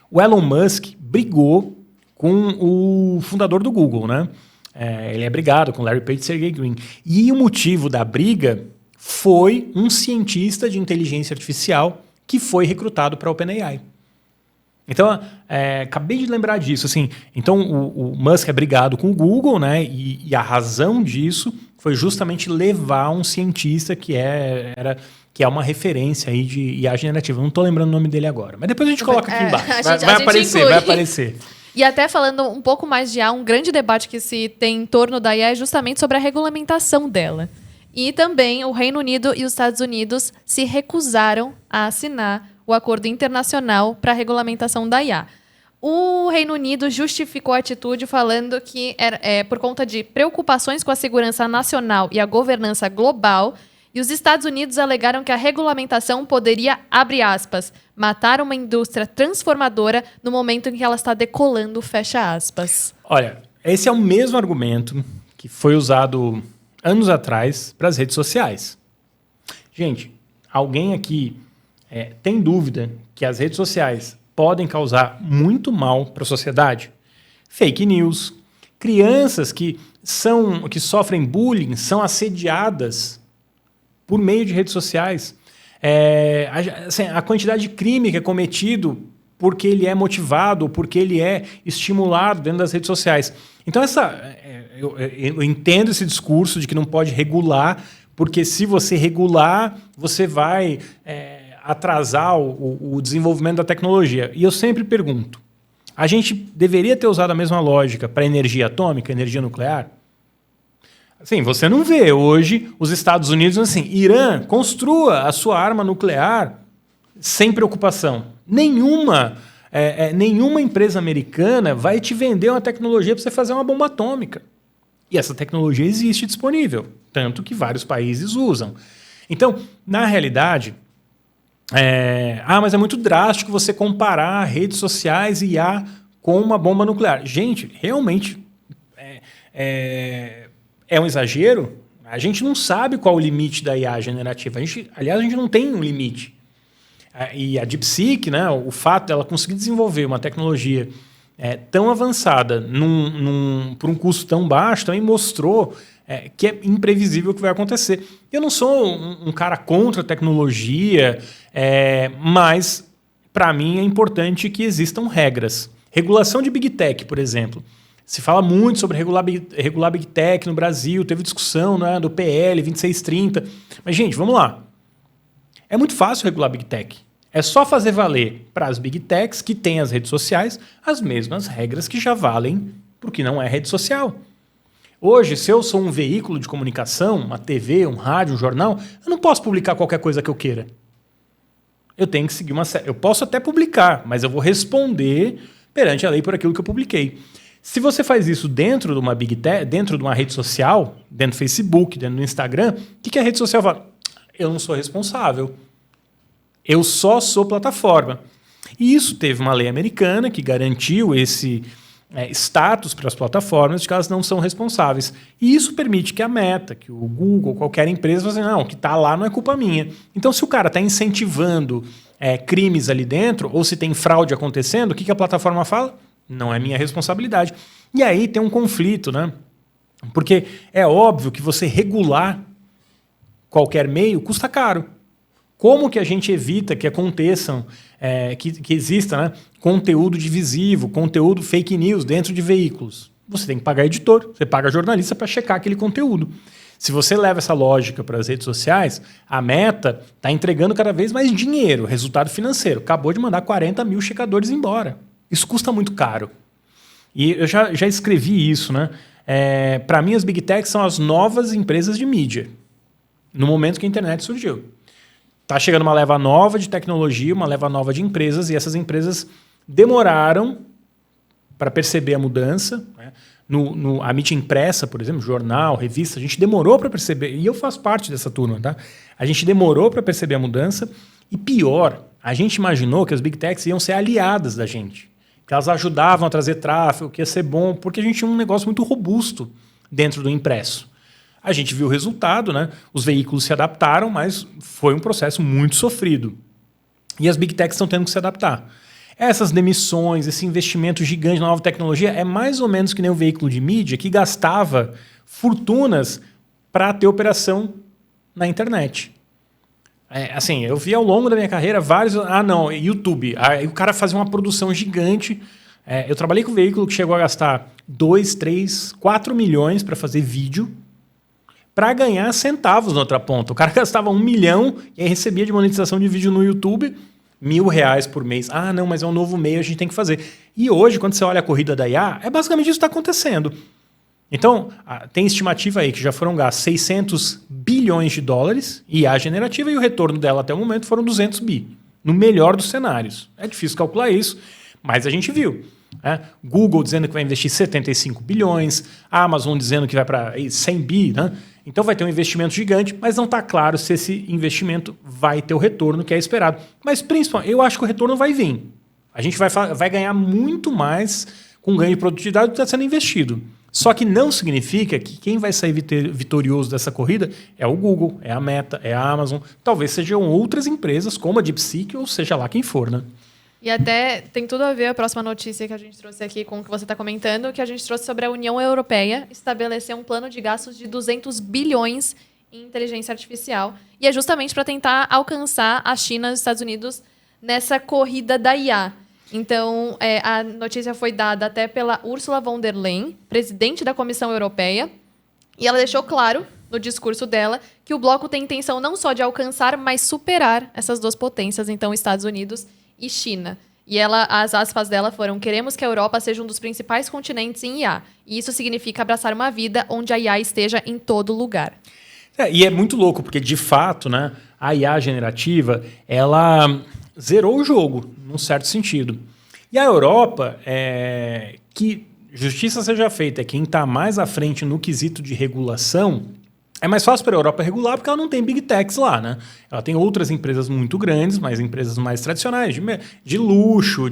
O Elon Musk brigou com o fundador do Google, né? Ele é brigado com Larry Page e Sergey Brin. E o motivo da briga foi um cientista de inteligência artificial que foi recrutado para a OpenAI. Então, acabei de lembrar disso. Assim, então, o Musk é brigado com o Google, né? E a razão disso foi justamente levar um cientista que é uma referência aí de IA generativa. Não estou lembrando o nome dele agora. Mas depois a gente coloca aqui embaixo. Vai aparecer. E até falando um pouco mais de IA, um grande debate que se tem em torno da IA é justamente sobre a regulamentação dela. E também o Reino Unido e os Estados Unidos se recusaram a assinar o acordo internacional para a regulamentação da IA. O Reino Unido justificou a atitude falando que era por conta de preocupações com a segurança nacional e a governança global, e os Estados Unidos alegaram que a regulamentação poderia, abre aspas, matar uma indústria transformadora no momento em que ela está decolando, fecha aspas. Olha, esse é o mesmo argumento que foi usado anos atrás para as redes sociais. Gente, alguém aqui tem dúvida que as redes sociais podem causar muito mal para a sociedade? Fake news. Crianças que sofrem bullying são assediadas por meio de redes sociais. A quantidade de crime que é cometido porque ele é motivado, porque ele é estimulado dentro das redes sociais. Então, eu entendo esse discurso de que não pode regular, porque se você regular, você vai atrasar o desenvolvimento da tecnologia. E eu sempre pergunto, a gente deveria ter usado a mesma lógica para energia atômica, energia nuclear? Assim, você não vê hoje os Estados Unidos assim, Irã, construa a sua arma nuclear sem preocupação. Nenhuma empresa americana vai te vender uma tecnologia para você fazer uma bomba atômica. E essa tecnologia existe disponível, tanto que vários países usam. Então, na realidade, mas é muito drástico você comparar redes sociais e IA com uma bomba nuclear. Gente, realmente é um exagero? A gente não sabe qual o limite da IA generativa. Aliás, a gente não tem um limite. E a DeepSeek, né, o fato dela conseguir desenvolver uma tecnologia tão avançada por um custo tão baixo também mostrou que é imprevisível o que vai acontecer. Eu não sou um cara contra a tecnologia, mas, para mim, é importante que existam regras. Regulação de Big Tech, por exemplo. Se fala muito sobre regular Big Tech no Brasil, teve discussão, né, do PL 2630. Mas, gente, vamos lá. É muito fácil regular Big Tech. É só fazer valer para as Big Techs que têm as redes sociais as mesmas regras que já valem para o que não é rede social. Hoje, se eu sou um veículo de comunicação, uma TV, um rádio, um jornal, eu não posso publicar qualquer coisa que eu queira. Eu tenho que seguir eu posso até publicar, mas eu vou responder perante a lei por aquilo que eu publiquei. Se você faz isso dentro de uma Big Tech, dentro de uma rede social, dentro do Facebook, dentro do Instagram, o que a rede social fala? Eu não sou responsável. Eu só sou plataforma. E isso teve uma lei americana que garantiu esse status para as plataformas de que elas não são responsáveis. E isso permite que a Meta, que o Google, qualquer empresa, faça não, o que está lá não é culpa minha. Então, se o cara está incentivando crimes ali dentro, ou se tem fraude acontecendo, o que a plataforma fala? Não é minha responsabilidade. E aí tem um conflito, né? Porque é óbvio que você regular qualquer meio custa caro. Como que a gente evita que aconteçam, que exista, né, conteúdo divisivo, conteúdo fake news dentro de veículos? Você tem que pagar editor, você paga jornalista para checar aquele conteúdo. Se você leva essa lógica para as redes sociais, a Meta está entregando cada vez mais dinheiro, resultado financeiro. Acabou de mandar 40 mil checadores embora. Isso custa muito caro. E eu já escrevi isso, né? Para mim, as Big Techs são as novas empresas de mídia, no momento que a internet surgiu. Está chegando uma leva nova de tecnologia, uma leva nova de empresas, e essas empresas demoraram para perceber a mudança. Né? A mídia impressa, por exemplo, jornal, revista, a gente demorou para perceber, e eu faço parte dessa turma, tá? A gente demorou para perceber a mudança, e pior, a gente imaginou que as Big Techs iam ser aliadas da gente, que elas ajudavam a trazer tráfego, que ia ser bom, porque a gente tinha um negócio muito robusto dentro do impresso. A gente viu o resultado, né? Os veículos se adaptaram, mas foi um processo muito sofrido. E as Big Techs estão tendo que se adaptar. Essas demissões, esse investimento gigante na nova tecnologia é mais ou menos que nem um veículo de mídia que gastava fortunas para ter operação na internet. Assim, eu vi ao longo da minha carreira vários... YouTube. Aí o cara fazia uma produção gigante. Eu trabalhei com um veículo que chegou a gastar 2, 3, 4 milhões para fazer vídeo para ganhar centavos na outra ponta. O cara gastava 1 milhão e aí recebia de monetização de vídeo no YouTube R$1.000 por mês. Não, mas é um novo meio, a gente tem que fazer. E hoje, quando você olha a corrida da IA, é basicamente isso que está acontecendo. Então, tem estimativa aí que já foram gastos 600 bilhões de dólares IA generativa e o retorno dela até o momento foram 200 bi, no melhor dos cenários. É difícil calcular isso, mas a gente viu. Google dizendo que vai investir 75 bilhões, a Amazon dizendo que vai para 100 bi, né? Então vai ter um investimento gigante, mas não está claro se esse investimento vai ter o retorno que é esperado. Mas principalmente, eu acho que o retorno vai vir. A gente vai ganhar muito mais com ganho de produtividade do que está sendo investido. Só que não significa que quem vai sair vitorioso dessa corrida é o Google, é a Meta, é a Amazon. Talvez sejam outras empresas, como a DeepSeek, ou seja lá quem for, né? E até tem tudo a ver a próxima notícia que a gente trouxe aqui com o que você está comentando, que a gente trouxe sobre a União Europeia estabelecer um plano de gastos de 200 bilhões em inteligência artificial. E é justamente para tentar alcançar a China e os Estados Unidos nessa corrida da IA. Então, a notícia foi dada até pela Ursula von der Leyen, presidente da Comissão Europeia, e ela deixou claro no discurso dela que o bloco tem intenção não só de alcançar, mas superar essas duas potências, então Estados Unidos e China. E as aspas dela foram: queremos que a Europa seja um dos principais continentes em IA. E isso significa abraçar uma vida onde a IA esteja em todo lugar. E é muito louco, porque de fato, né, a IA generativa, ela zerou o jogo, num certo sentido. E a Europa, que justiça seja feita, é quem está mais à frente no quesito de regulação. É mais fácil para a Europa regular porque ela não tem Big Techs lá, né? Ela tem outras empresas muito grandes, mas empresas mais tradicionais, de luxo,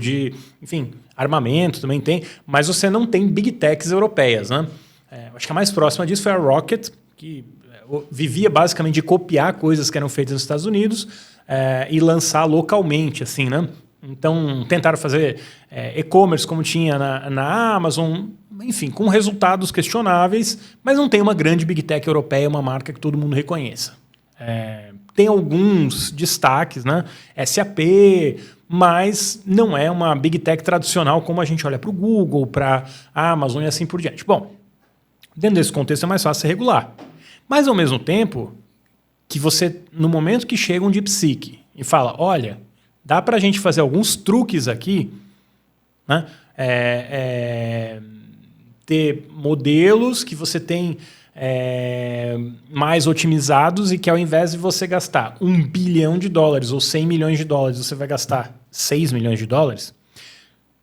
enfim, armamento também tem, mas você não tem Big Techs europeias, né? Acho que a mais próxima disso foi a Rocket, que vivia basicamente de copiar coisas que eram feitas nos Estados Unidos e lançar localmente, assim, né? Então, tentaram fazer e-commerce como tinha na Amazon, enfim, com resultados questionáveis, mas não tem uma grande Big Tech europeia, uma marca que todo mundo reconheça. Tem alguns destaques, né? SAP, mas não é uma Big Tech tradicional como a gente olha para o Google, para a Amazon e assim por diante. Bom, dentro desse contexto é mais fácil ser regular. Mas, ao mesmo tempo, que você, no momento que chega um DeepSeek e fala, olha, dá para a gente fazer alguns truques aqui, né? Ter modelos que você tem mais otimizados e que ao invés de você gastar $1 bilhão ou 100 milhões de dólares, você vai gastar 6 milhões de dólares.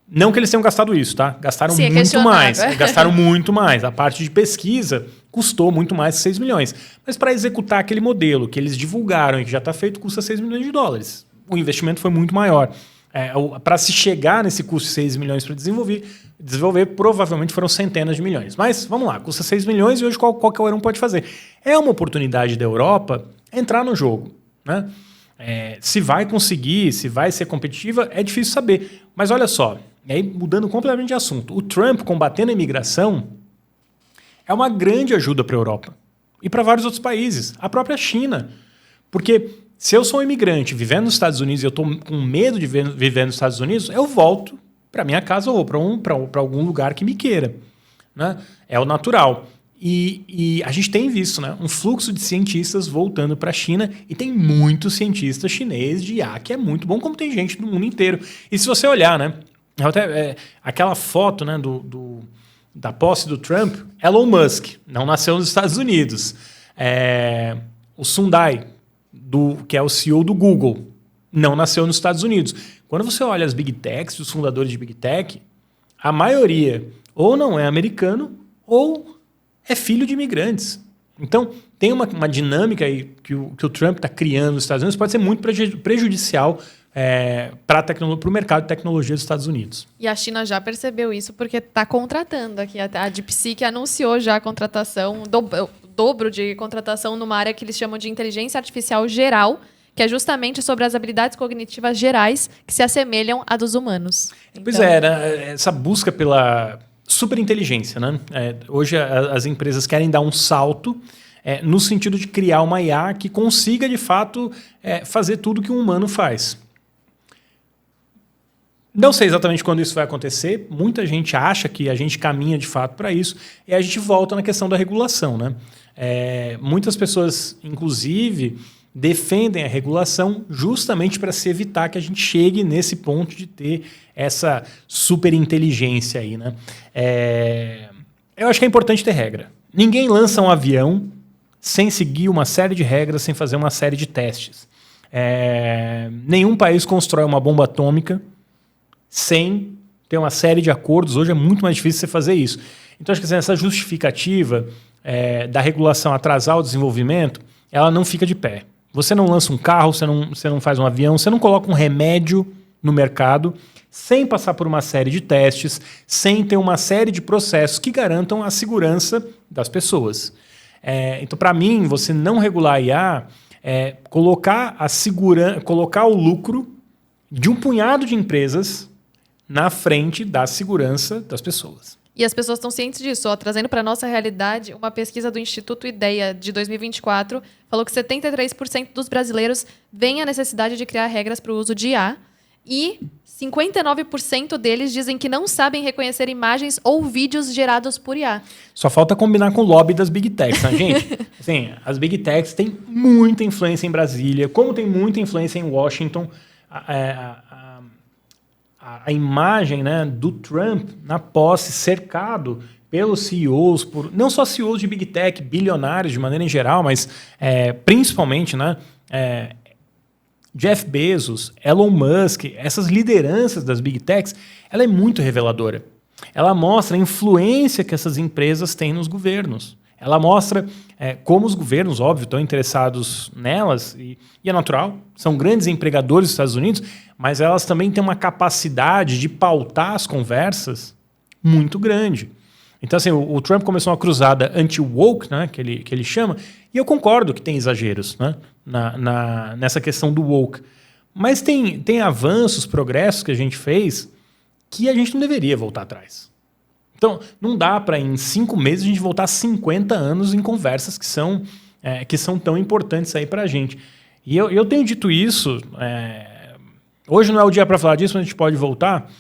Não que eles tenham gastado isso, tá? Gastaram muito mais. Gastaram muito mais. A parte de pesquisa custou muito mais que 6 milhões. Mas para executar aquele modelo que eles divulgaram e que já está feito, custa 6 milhões de dólares. O investimento foi muito maior. Para se chegar nesse custo de 6 milhões para desenvolver, provavelmente foram centenas de milhões. Mas, vamos lá, custa 6 milhões e hoje qualquer um pode fazer. É uma oportunidade da Europa entrar no jogo, né? Se vai conseguir, se vai ser competitiva, é difícil saber. Mas olha só, e aí mudando completamente de assunto, o Trump combatendo a imigração é uma grande ajuda para a Europa e para vários outros países, a própria China. Porque se eu sou um imigrante vivendo nos Estados Unidos e eu estou com medo de viver nos Estados Unidos, eu volto para minha casa ou para algum lugar que me queira, né? É o natural. E a gente tem visto, né, um fluxo de cientistas voltando para a China e tem muitos cientistas chineses de IA, que é muito bom, como tem gente do mundo inteiro. E se você olhar, né, aquela foto, né, da posse do Trump, Elon Musk não nasceu nos Estados Unidos. O Sundar, que é o CEO do Google, não nasceu nos Estados Unidos. Quando você olha as Big Techs, os fundadores de Big Tech, a maioria ou não é americano ou é filho de imigrantes. Então, tem uma dinâmica aí que o Trump está criando nos Estados Unidos, pode ser muito prejudicial para o mercado de tecnologia dos Estados Unidos. E a China já percebeu isso porque está contratando aqui. A DeepSeek anunciou já a contratação, o dobro de contratação numa área que eles chamam de inteligência artificial geral, que é justamente sobre as habilidades cognitivas gerais que se assemelham à dos humanos. Pois é, né? Essa busca pela superinteligência, né? Hoje as empresas querem dar um salto no sentido de criar uma IA que consiga, de fato, fazer tudo que um humano faz. Não sei exatamente quando isso vai acontecer. Muita gente acha que a gente caminha, de fato, para isso. E a gente volta na questão da regulação, né? Muitas pessoas, inclusive, defendem a regulação justamente para se evitar que a gente chegue nesse ponto de ter essa superinteligência aí, né? Eu acho que é importante ter regra. Ninguém lança um avião sem seguir uma série de regras, sem fazer uma série de testes. Nenhum país constrói uma bomba atômica sem ter uma série de acordos. Hoje é muito mais difícil você fazer isso. Então, acho que essa justificativa da regulação atrasar o desenvolvimento, ela não fica de pé. Você não lança um carro, você não faz um avião, você não coloca um remédio no mercado sem passar por uma série de testes, sem ter uma série de processos que garantam a segurança das pessoas. Então, para mim, você não regular a IA é colocar o lucro de um punhado de empresas na frente da segurança das pessoas. E as pessoas estão cientes disso. Trazendo para a nossa realidade, uma pesquisa do Instituto Ideia de 2024 falou que 73% dos brasileiros veem a necessidade de criar regras para o uso de IA e 59% deles dizem que não sabem reconhecer imagens ou vídeos gerados por IA. Só falta combinar com o lobby das Big Techs, né, gente? Assim, as Big Techs têm muita influência em Brasília, como tem muita influência em Washington. A imagem, né, do Trump na posse, cercado pelos CEOs, não só CEOs de Big Tech, bilionários de maneira em geral, mas principalmente, né, Jeff Bezos, Elon Musk, essas lideranças das Big Techs, ela é muito reveladora. Ela mostra a influência que essas empresas têm nos governos. Ela mostra como os governos, óbvio, estão interessados nelas, e é natural, são grandes empregadores dos Estados Unidos, mas elas também têm uma capacidade de pautar as conversas muito grande. Então, assim, o Trump começou uma cruzada anti-woke, né, que ele chama, e eu concordo que tem exageros, né, nessa questão do woke. Mas tem avanços, progressos que a gente fez que a gente não deveria voltar atrás. Então, não dá para em 5 meses a gente voltar 50 anos em conversas que são tão importantes aí para a gente. E eu tenho dito isso, hoje não é o dia para falar disso, mas a gente pode voltar.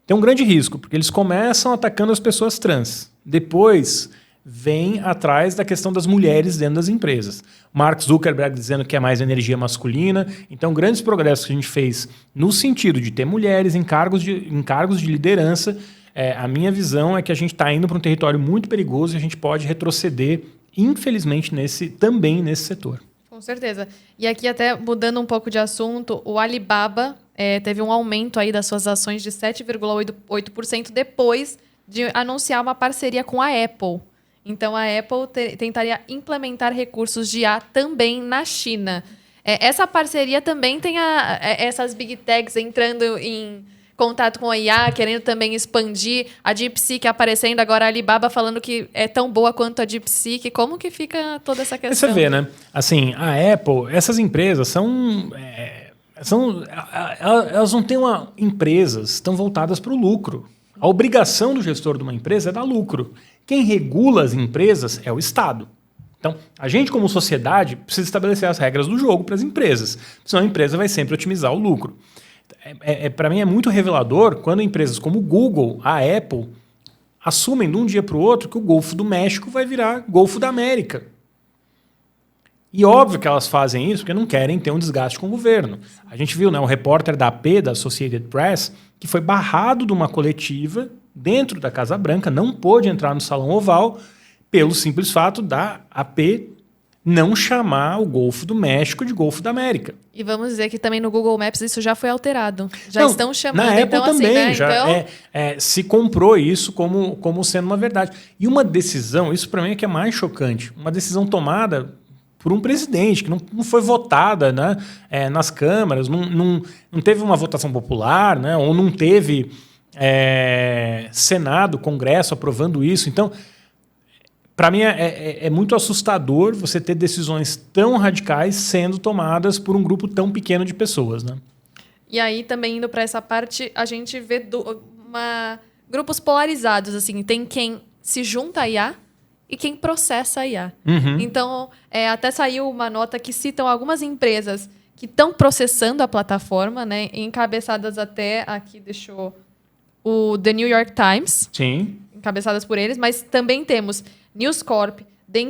Tem um grande risco, porque eles começam atacando as pessoas trans. Depois, vem atrás da questão das mulheres dentro das empresas. Mark Zuckerberg dizendo que é mais energia masculina. Então, grandes progressos que a gente fez no sentido de ter mulheres em cargos de liderança. A minha visão é que a gente está indo para um território muito perigoso e a gente pode retroceder, infelizmente, também nesse setor. Com certeza. E aqui, até mudando um pouco de assunto, o Alibaba teve um aumento aí das suas ações de 7,8% depois de anunciar uma parceria com a Apple. Então, a Apple tentaria implementar recursos de IA também na China. Essa parceria também tem essas Big Techs entrando em contato com a IA, querendo também expandir, a DeepSeek aparecendo, agora a Alibaba falando que é tão boa quanto a DeepSeek. Como que fica toda essa questão? Você vê, né? Assim, a Apple, essas empresas elas não têm empresas, estão voltadas para o lucro. A obrigação do gestor de uma empresa é dar lucro. Quem regula as empresas é o Estado. Então, a gente, como sociedade, precisa estabelecer as regras do jogo para as empresas, senão a empresa vai sempre otimizar o lucro. Para mim é muito revelador quando empresas como o Google, a Apple, assumem de um dia para o outro que o Golfo do México vai virar Golfo da América. E óbvio que elas fazem isso porque não querem ter um desgaste com o governo. A gente viu, né, um repórter da AP, da Associated Press, que foi barrado de uma coletiva dentro da Casa Branca, não pôde entrar no Salão Oval pelo simples fato da AP não chamar o Golfo do México de Golfo da América. E vamos dizer que também no Google Maps isso já foi alterado. Já Não, estão chamando. Na Apple então, também, assim, né? já se comprou isso como sendo uma verdade. E uma decisão, isso para mim é que é mais chocante, uma decisão tomada por um presidente, que não foi votada, né, nas câmaras, não teve uma votação popular, né, ou não teve Senado, Congresso aprovando isso. Então, para mim é muito assustador você ter decisões tão radicais sendo tomadas por um grupo tão pequeno de pessoas, né? E aí, também indo para essa parte, a gente vê grupos polarizados. Assim, tem quem se junta a IA e quem processa a IA. Uhum. Então, até saiu uma nota que citam algumas empresas que estão processando a plataforma, né, encabeçadas até, aqui deixou o The New York Times, Sim. encabeçadas por eles, mas também temos News Corp, The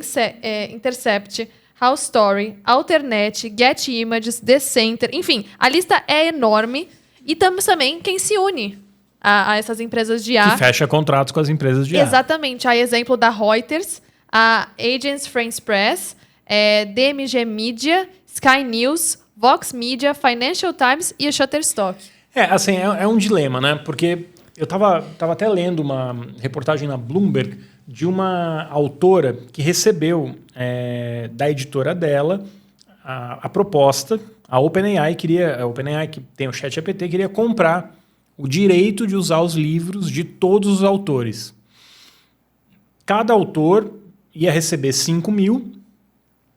Intercept, How Story, Alternet, Get Images, The Center, enfim, a lista é enorme. E temos também quem se une a essas empresas de IA. Que fecha contratos com as empresas de IA. Exatamente. Há exemplo da Reuters, a Agence France Press, DMG Media, Sky News, Vox Media, Financial Times e a Shutterstock. Assim, é um dilema, né? Porque eu estava até lendo uma reportagem na Bloomberg de uma autora que recebeu da editora dela a proposta. A OpenAI, que tem o ChatGPT, queria comprar o direito de usar os livros de todos os autores. Cada autor ia receber 5 mil.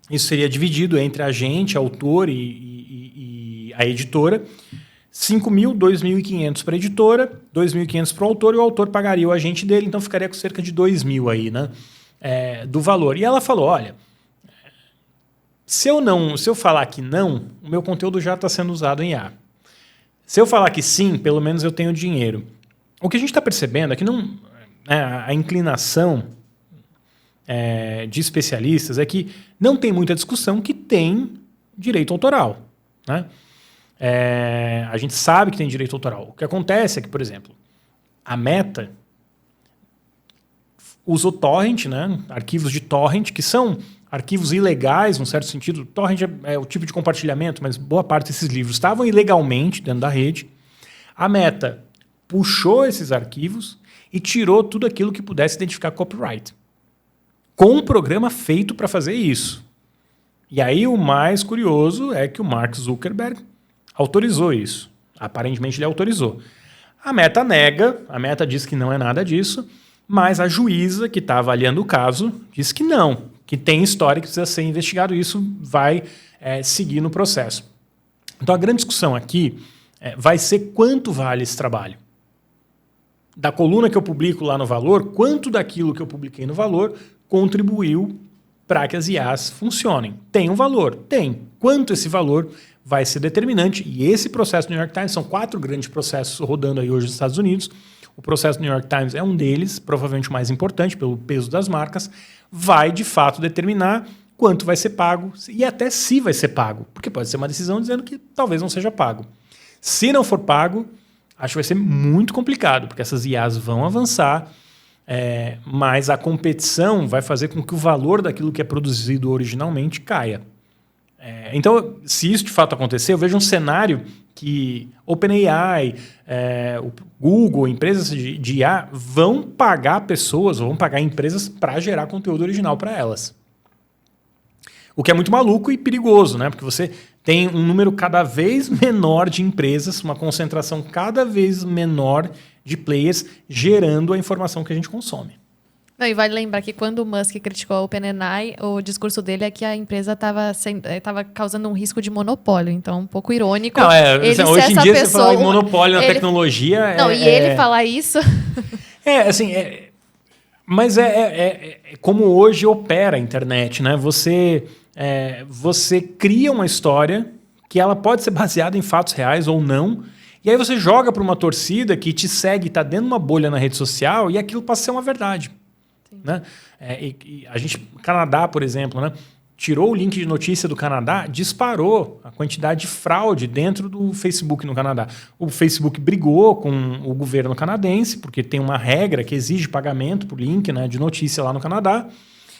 Isso seria dividido entre a gente, autor e a editora. 5 mil, 2.500 para a editora, 2.500 para o autor, e o autor pagaria o agente dele, então ficaria com cerca de 2 mil aí, né, do valor. E ela falou, olha, se eu falar que não, o meu conteúdo já está sendo usado em IA. Se eu falar que sim, pelo menos eu tenho dinheiro. O que a gente está percebendo é que a inclinação de especialistas é que não tem muita discussão que tem direito autoral, né? A gente sabe que tem direito autoral. O que acontece é que, por exemplo, a Meta usou torrent, né? Arquivos de torrent, que são arquivos ilegais, num certo sentido. Torrent é o tipo de compartilhamento, mas boa parte desses livros estavam ilegalmente dentro da rede. A Meta puxou esses arquivos e tirou tudo aquilo que pudesse identificar copyright, com um programa feito para fazer isso. E aí o mais curioso é que o Mark Zuckerberg autorizou isso. Aparentemente ele autorizou. A Meta nega, a Meta diz que não é nada disso, mas a juíza que está avaliando o caso diz que não, que tem história que precisa ser investigado e isso vai seguir no processo. Então a grande discussão aqui vai ser quanto vale esse trabalho. Da coluna que eu publico lá no Valor, quanto daquilo que eu publiquei no Valor contribuiu para que as IAs funcionem. Tem um valor? Tem. Quanto esse valor vai ser determinante. E esse processo do New York Times, são 4 grandes processos rodando aí hoje nos Estados Unidos. O processo do New York Times é um deles, provavelmente o mais importante pelo peso das marcas, vai de fato determinar quanto vai ser pago e até se vai ser pago, porque pode ser uma decisão dizendo que talvez não seja pago. Se não for pago, acho que vai ser muito complicado, porque essas IAs vão avançar, mas a competição vai fazer com que o valor daquilo que é produzido originalmente caia. Então, se isso de fato acontecer, eu vejo um cenário que OpenAI, o Google, empresas de IA vão pagar pessoas, ou vão pagar empresas para gerar conteúdo original para elas. O que é muito maluco e perigoso, né? Porque você tem um número cada vez menor de empresas, uma concentração cada vez menor de players gerando a informação que a gente consome. Não, e vale lembrar que quando o Musk criticou a OpenAI, o discurso dele é que a empresa estava causando um risco de monopólio. Então, um pouco irônico. Não, ele hoje em dia pessoa, você fala em monopólio na tecnologia... Não, e ele falar isso... Mas como hoje opera a internet, né? Você cria uma história que ela pode ser baseada em fatos reais ou não, e aí você joga para uma torcida que te segue, está dentro de uma bolha na rede social, e aquilo passa a ser uma verdade. Né? E a gente, Canadá, por exemplo, né? Tirou o link de notícia do Canadá, disparou a quantidade de fraude dentro do Facebook no Canadá. O Facebook brigou com o governo canadense, porque tem uma regra que exige pagamento por link, né, de notícia lá no Canadá.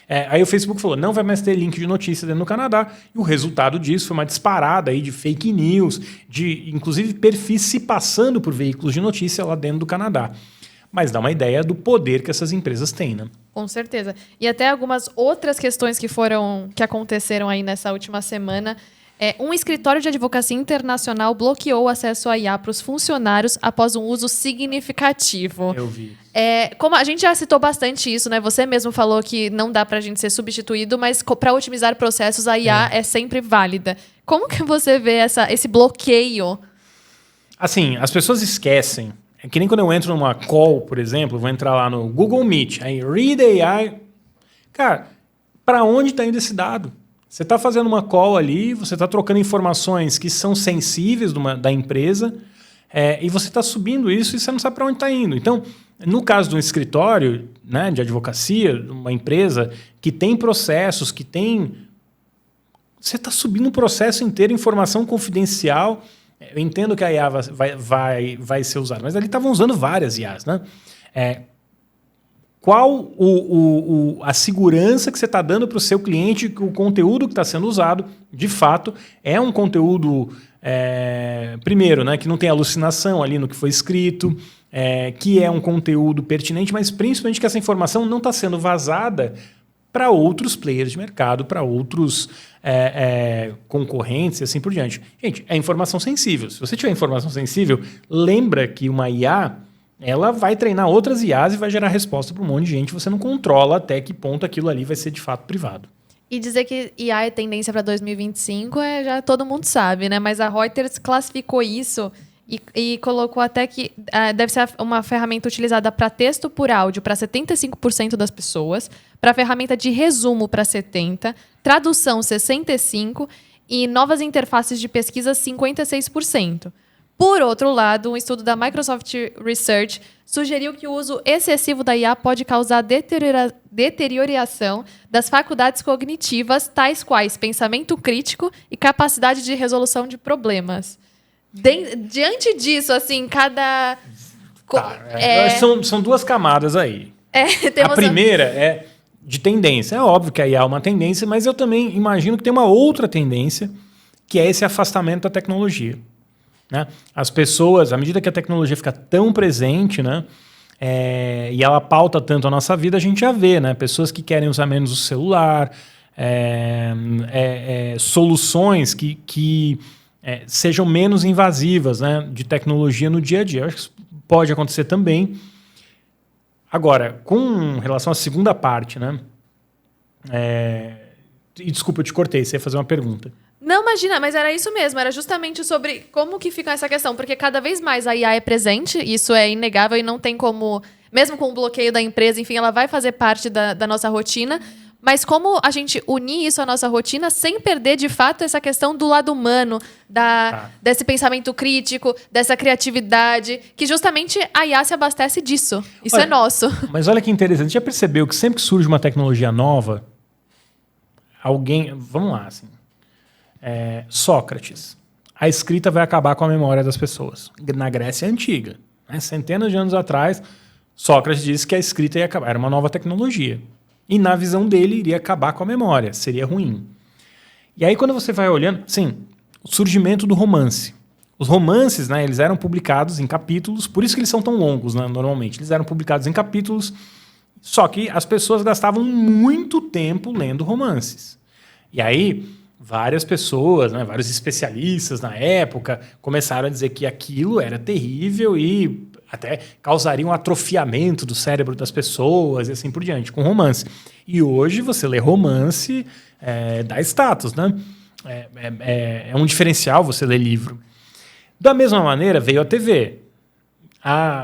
Aí o Facebook falou, não vai mais ter link de notícia dentro do Canadá, e o resultado disso foi uma disparada aí de fake news, de inclusive perfis se passando por veículos de notícia lá dentro do Canadá. Mas dá uma ideia do poder que essas empresas têm, né? Com certeza. E até algumas outras questões que aconteceram aí nessa última semana. Um escritório de advocacia internacional bloqueou o acesso à IA para os funcionários após um uso significativo. Eu vi. Como a gente já citou bastante isso, né? Você mesmo falou que não dá para a gente ser substituído, mas para otimizar processos, a IA é sempre válida. Como que você vê esse bloqueio? Assim, as pessoas esquecem. É que nem quando eu entro numa call, por exemplo, vou entrar lá no Google Meet, aí Read AI. Cara, para onde está indo esse dado? Você está fazendo uma call ali, você está trocando informações que são sensíveis da empresa, e você está subindo isso e você não sabe para onde está indo. Então, no caso de um escritório, né, de advocacia, uma empresa que tem processos, que tem... Você está subindo um processo inteiro, informação confidencial. Eu entendo que a IA vai ser usada, mas ali estavam usando várias IAs, né? Qual a segurança que você está dando para o seu cliente que o conteúdo que está sendo usado, de fato, é um conteúdo, primeiro, né, que não tem alucinação ali no que foi escrito, que é um conteúdo pertinente, mas principalmente que essa informação não está sendo vazada para outros players de mercado, para outros concorrentes e assim por diante. Gente, é informação sensível. Se você tiver informação sensível, lembra que uma IA... ela vai treinar outras IAs e vai gerar resposta para um monte de gente. Você não controla até que ponto aquilo ali vai ser de fato privado. E dizer que IA é tendência para 2025 já todo mundo sabe, né? Mas a Reuters classificou isso e colocou até que deve ser uma ferramenta utilizada para texto por áudio para 75% das pessoas, para ferramenta de resumo para 70%, tradução 65% e novas interfaces de pesquisa 56%. Por outro lado, um estudo da Microsoft Research sugeriu que o uso excessivo da IA pode causar deterioração das faculdades cognitivas, tais quais pensamento crítico e capacidade de resolução de problemas. Diante disso, assim, cada... São duas camadas aí. A primeira é de tendência. É óbvio que a IA é uma tendência, mas eu também imagino que tem uma outra tendência, que é esse afastamento da tecnologia. Né? As pessoas, à medida que a tecnologia fica tão presente, né, e ela pauta tanto a nossa vida, a gente já vê, né, pessoas que querem usar menos o celular, soluções que sejam menos invasivas, né, de tecnologia no dia a dia. Eu acho que isso pode acontecer também. Agora, com relação à segunda parte, né, e desculpa, eu te cortei, você ia fazer uma pergunta. Não, imagina, mas era isso mesmo, era justamente sobre como que fica essa questão, porque cada vez mais a IA é presente, isso é inegável e não tem como, mesmo com o bloqueio da empresa, enfim, ela vai fazer parte da nossa rotina, mas como a gente unir isso à nossa rotina sem perder, de fato, essa questão do lado humano, desse pensamento crítico, dessa criatividade, que justamente a IA se abastece disso, isso é nosso. Mas olha que interessante, já percebeu que sempre que surge uma tecnologia nova, vamos lá, assim, Sócrates. A escrita vai acabar com a memória das pessoas. Na Grécia Antiga, né, centenas de anos atrás, Sócrates disse que a escrita ia acabar. Era uma nova tecnologia. E na visão dele, iria acabar com a memória. Seria ruim. E aí, quando você vai olhando... Sim, o surgimento do romance. Os romances, né, eles eram publicados em capítulos, por isso que eles são tão longos, né, normalmente. Eles eram publicados em capítulos, só que as pessoas gastavam muito tempo lendo romances. E aí... várias pessoas, né, vários especialistas na época começaram a dizer que aquilo era terrível e até causaria um atrofiamento do cérebro das pessoas e assim por diante, com romance. E hoje você lê romance, dá status, né? É um diferencial você ler livro. Da mesma maneira veio a TV.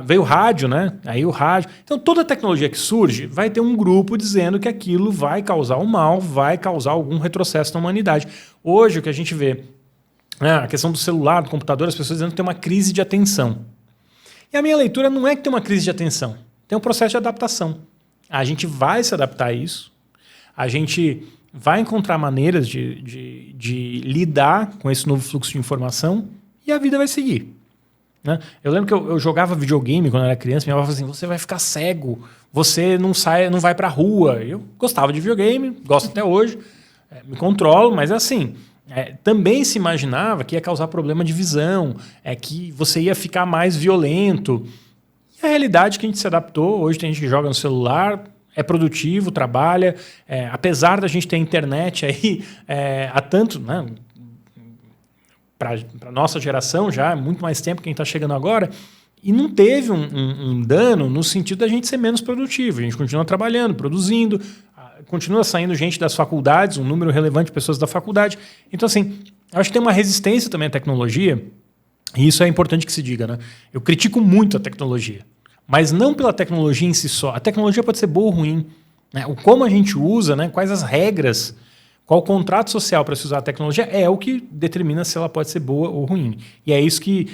Veio o rádio, né? Aí o rádio. Então, toda tecnologia que surge vai ter um grupo dizendo que aquilo vai causar um mal, vai causar algum retrocesso na humanidade. Hoje, o que a gente vê, né, a questão do celular, do computador, as pessoas dizendo que tem uma crise de atenção. E a minha leitura não é que tem uma crise de atenção, tem um processo de adaptação. A gente vai se adaptar a isso, a gente vai encontrar maneiras de lidar com esse novo fluxo de informação e a vida vai seguir. Né? Eu lembro que eu jogava videogame quando eu era criança, minha avó falava assim, você vai ficar cego, você não vai pra rua. Eu gostava de videogame, gosto até hoje, me controlo, mas é assim, também se imaginava que ia causar problema de visão, que você ia ficar mais violento. E a realidade é que a gente se adaptou, hoje tem gente que joga no celular, é produtivo, trabalha, apesar da gente ter internet aí há tanto... Né? Para a nossa geração já, muito mais tempo que a gente está chegando agora, e não teve um dano no sentido da gente ser menos produtivo. A gente continua trabalhando, produzindo, continua saindo gente das faculdades, um número relevante de pessoas da faculdade. Então, assim, acho que tem uma resistência também à tecnologia, e isso é importante que se diga, né? Eu critico muito a tecnologia, mas não pela tecnologia em si só. A tecnologia pode ser boa ou ruim, né? O como a gente usa, né? Quais as regras, qual o contrato social para se usar a tecnologia é o que determina se ela pode ser boa ou ruim. E é isso que,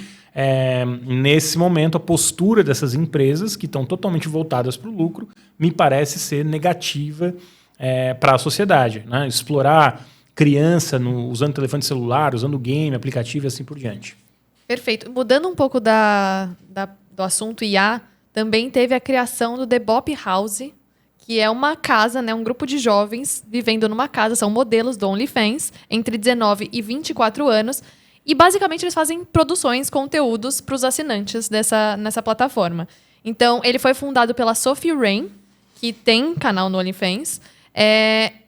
nesse momento, a postura dessas empresas, que estão totalmente voltadas para o lucro, me parece ser negativa para a sociedade. Né? Explorar criança usando telefone celular, usando game, aplicativo e assim por diante. Perfeito. Mudando um pouco do assunto IA, também teve a criação do The Bop House, que é uma casa, né, um grupo de jovens vivendo numa casa, são modelos do OnlyFans, entre 19 e 24 anos, e basicamente eles fazem produções, conteúdos para os assinantes nessa plataforma. Então, ele foi fundado pela Sophie Rain, que tem canal no OnlyFans,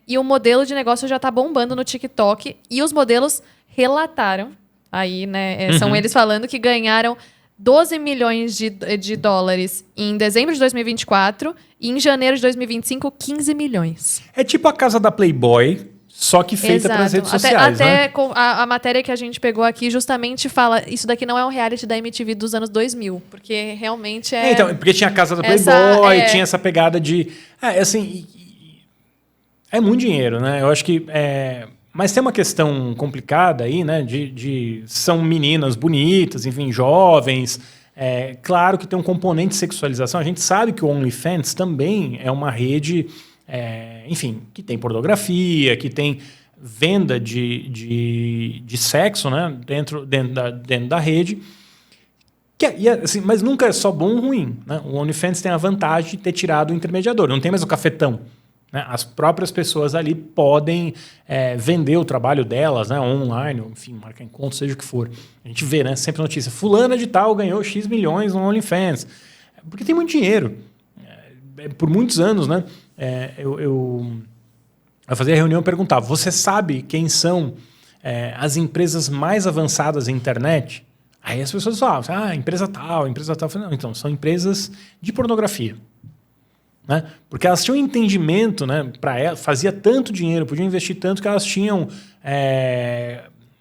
e o modelo de negócio já está bombando no TikTok, e os modelos relataram, aí, né, são eles falando que ganharam 12 milhões de dólares em dezembro de 2024 e em janeiro de 2025, 15 milhões. É tipo a casa da Playboy, só que feita para as redes sociais. Até né? a matéria que a gente pegou aqui justamente fala, isso daqui não é um reality da MTV dos anos 2000, porque realmente então, porque tinha a casa da Playboy, tinha essa pegada de... assim, é muito dinheiro, né? Eu acho que... mas tem uma questão complicada aí, né? São meninas bonitas, enfim, jovens. Claro que tem um componente de sexualização. A gente sabe que o OnlyFans também é uma rede, enfim, que tem pornografia, que tem venda de sexo, né? dentro da rede. Assim, mas nunca é só bom ou ruim. Né? O OnlyFans tem a vantagem de ter tirado o intermediador. Não tem mais o cafetão. Né? As próprias pessoas ali podem vender o trabalho delas, né? Online, enfim, marcar encontro, seja o que for. A gente vê, né? Sempre notícia. Fulana de tal ganhou X milhões no OnlyFans. Porque tem muito dinheiro. Por muitos anos, né? Eu fazia reunião e perguntava, você sabe quem são as empresas mais avançadas em internet? Aí as pessoas falavam, empresa tal. Eu falei, não, então, são empresas de pornografia. Né? Porque elas tinham um entendimento, né, para ela, fazia tanto dinheiro, podiam investir tanto que elas tinham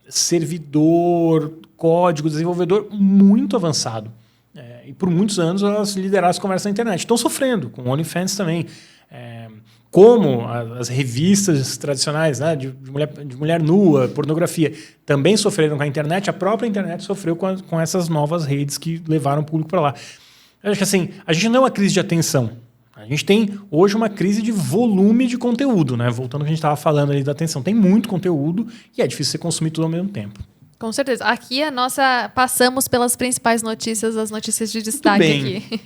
servidor, código, desenvolvedor muito avançado. E por muitos anos elas lideraram as conversas na internet. Estão sofrendo, com o OnlyFans também. Como as revistas tradicionais, né, de mulher nua, pornografia, também sofreram com a internet, a própria internet sofreu com essas novas redes que levaram o público para lá. Eu acho que assim, a gente não é uma crise de atenção. A gente tem hoje uma crise de volume de conteúdo, né? Voltando ao que a gente estava falando ali da atenção. Tem muito conteúdo e é difícil você consumir tudo ao mesmo tempo. Com certeza. Aqui passamos pelas principais notícias, as notícias de destaque aqui.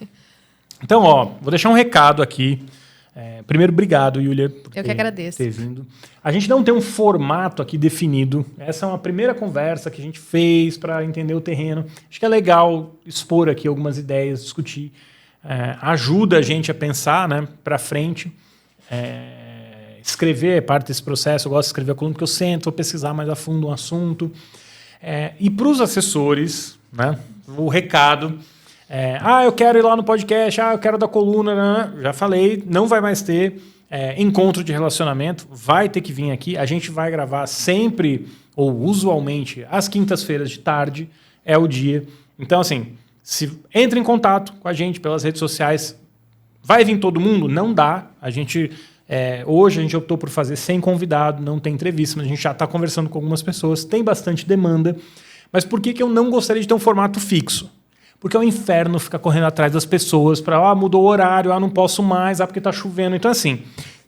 Então, vou deixar um recado aqui. Primeiro, obrigado, Yulia, por ter vindo. A gente não tem um formato aqui definido. Essa é uma primeira conversa que a gente fez para entender o terreno. Acho que é legal expor aqui algumas ideias, discutir. Ajuda a gente a pensar, né, para frente. Escrever é parte desse processo. Eu gosto de escrever a coluna porque eu sento, vou pesquisar mais a fundo um assunto. E para os assessores, né, o recado... eu quero ir lá no podcast, eu quero dar coluna, né? Já falei, não vai mais ter encontro de relacionamento, vai ter que vir aqui. A gente vai gravar sempre, ou usualmente, às quintas-feiras de tarde, é o dia. Então, assim... entre em contato com a gente pelas redes sociais. Vai vir todo mundo? Não dá. Hoje a gente optou por fazer sem convidado, não tem entrevista, mas a gente já está conversando com algumas pessoas, tem bastante demanda. Mas por que eu não gostaria de ter um formato fixo? Porque é um inferno ficar correndo atrás das pessoas para mudou o horário, não posso mais, porque está chovendo. Então, assim,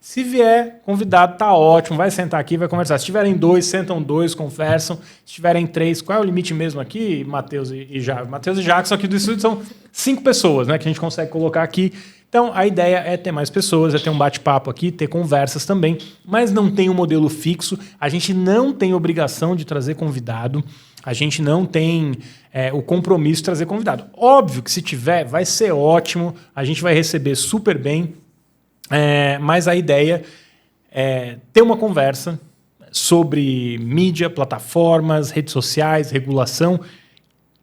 Se vier convidado, tá ótimo, vai sentar aqui, vai conversar. Se tiverem 2, sentam 2, conversam. Se tiverem 3, qual é o limite mesmo aqui, Matheus e Jackson? Matheus e Jackson aqui do estúdio são 5 pessoas, né, que a gente consegue colocar aqui. Então, a ideia é ter mais pessoas, é ter um bate-papo aqui, ter conversas também, mas não tem um modelo fixo. A gente não tem obrigação de trazer convidado. A gente não tem o compromisso de trazer convidado. Óbvio que se tiver, vai ser ótimo. A gente vai receber super bem. Mas a ideia é ter uma conversa sobre mídia, plataformas, redes sociais, regulação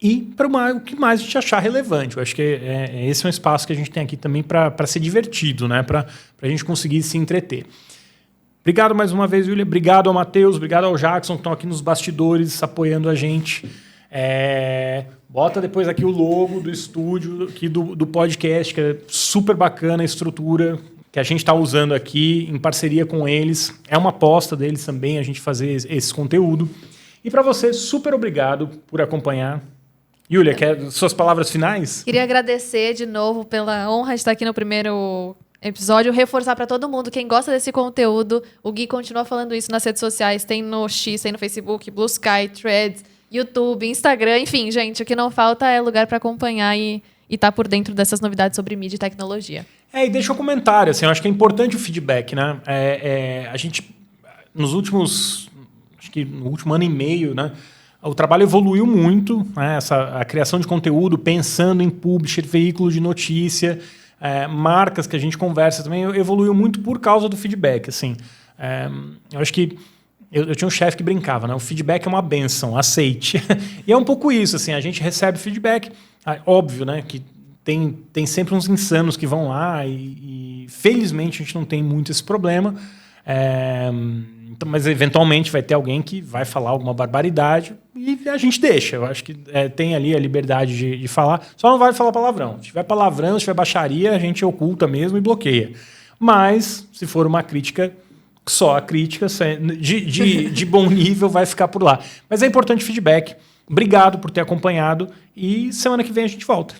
e para o que mais a gente achar relevante. Eu acho que esse é um espaço que a gente tem aqui também para ser divertido, né? Para a gente conseguir se entreter. Obrigado mais uma vez, Júlia. Obrigado ao Matheus, obrigado ao Jackson, que estão aqui nos bastidores apoiando a gente. Bota depois aqui o logo do estúdio, aqui do podcast, que é super bacana a estrutura que a gente está usando aqui em parceria com eles. É uma aposta deles também a gente fazer esse conteúdo. E para você, super obrigado por acompanhar. Júlia, quer suas palavras finais? Queria agradecer de novo pela honra de estar aqui no primeiro episódio, reforçar para todo mundo, quem gosta desse conteúdo, o Gui continua falando isso nas redes sociais, tem no X, tem no Facebook, Blue Sky, Threads, YouTube, Instagram, enfim, gente, o que não falta é lugar para acompanhar e estar por dentro dessas novidades sobre mídia e tecnologia. E deixa um comentário, assim, eu acho que é importante o feedback, né? A gente, nos últimos, acho que no último ano e meio, né? O trabalho evoluiu muito, né? A criação de conteúdo, pensando em publisher, veículo de notícia, marcas que a gente conversa também, evoluiu muito por causa do feedback, assim. Eu acho que eu tinha um chefe que brincava, né? O feedback é uma bênção, aceite. E é um pouco isso, assim, a gente recebe feedback, óbvio, né? Que tem sempre uns insanos que vão lá e felizmente a gente não tem muito esse problema. Mas eventualmente vai ter alguém que vai falar alguma barbaridade e a gente deixa. Eu acho que tem ali a liberdade de falar. Só não vai falar palavrão. Se tiver palavrão, se tiver baixaria, a gente oculta mesmo e bloqueia. Mas, se for uma crítica, só a crítica de bom nível vai ficar por lá. Mas é importante o feedback. Obrigado por ter acompanhado e semana que vem a gente volta.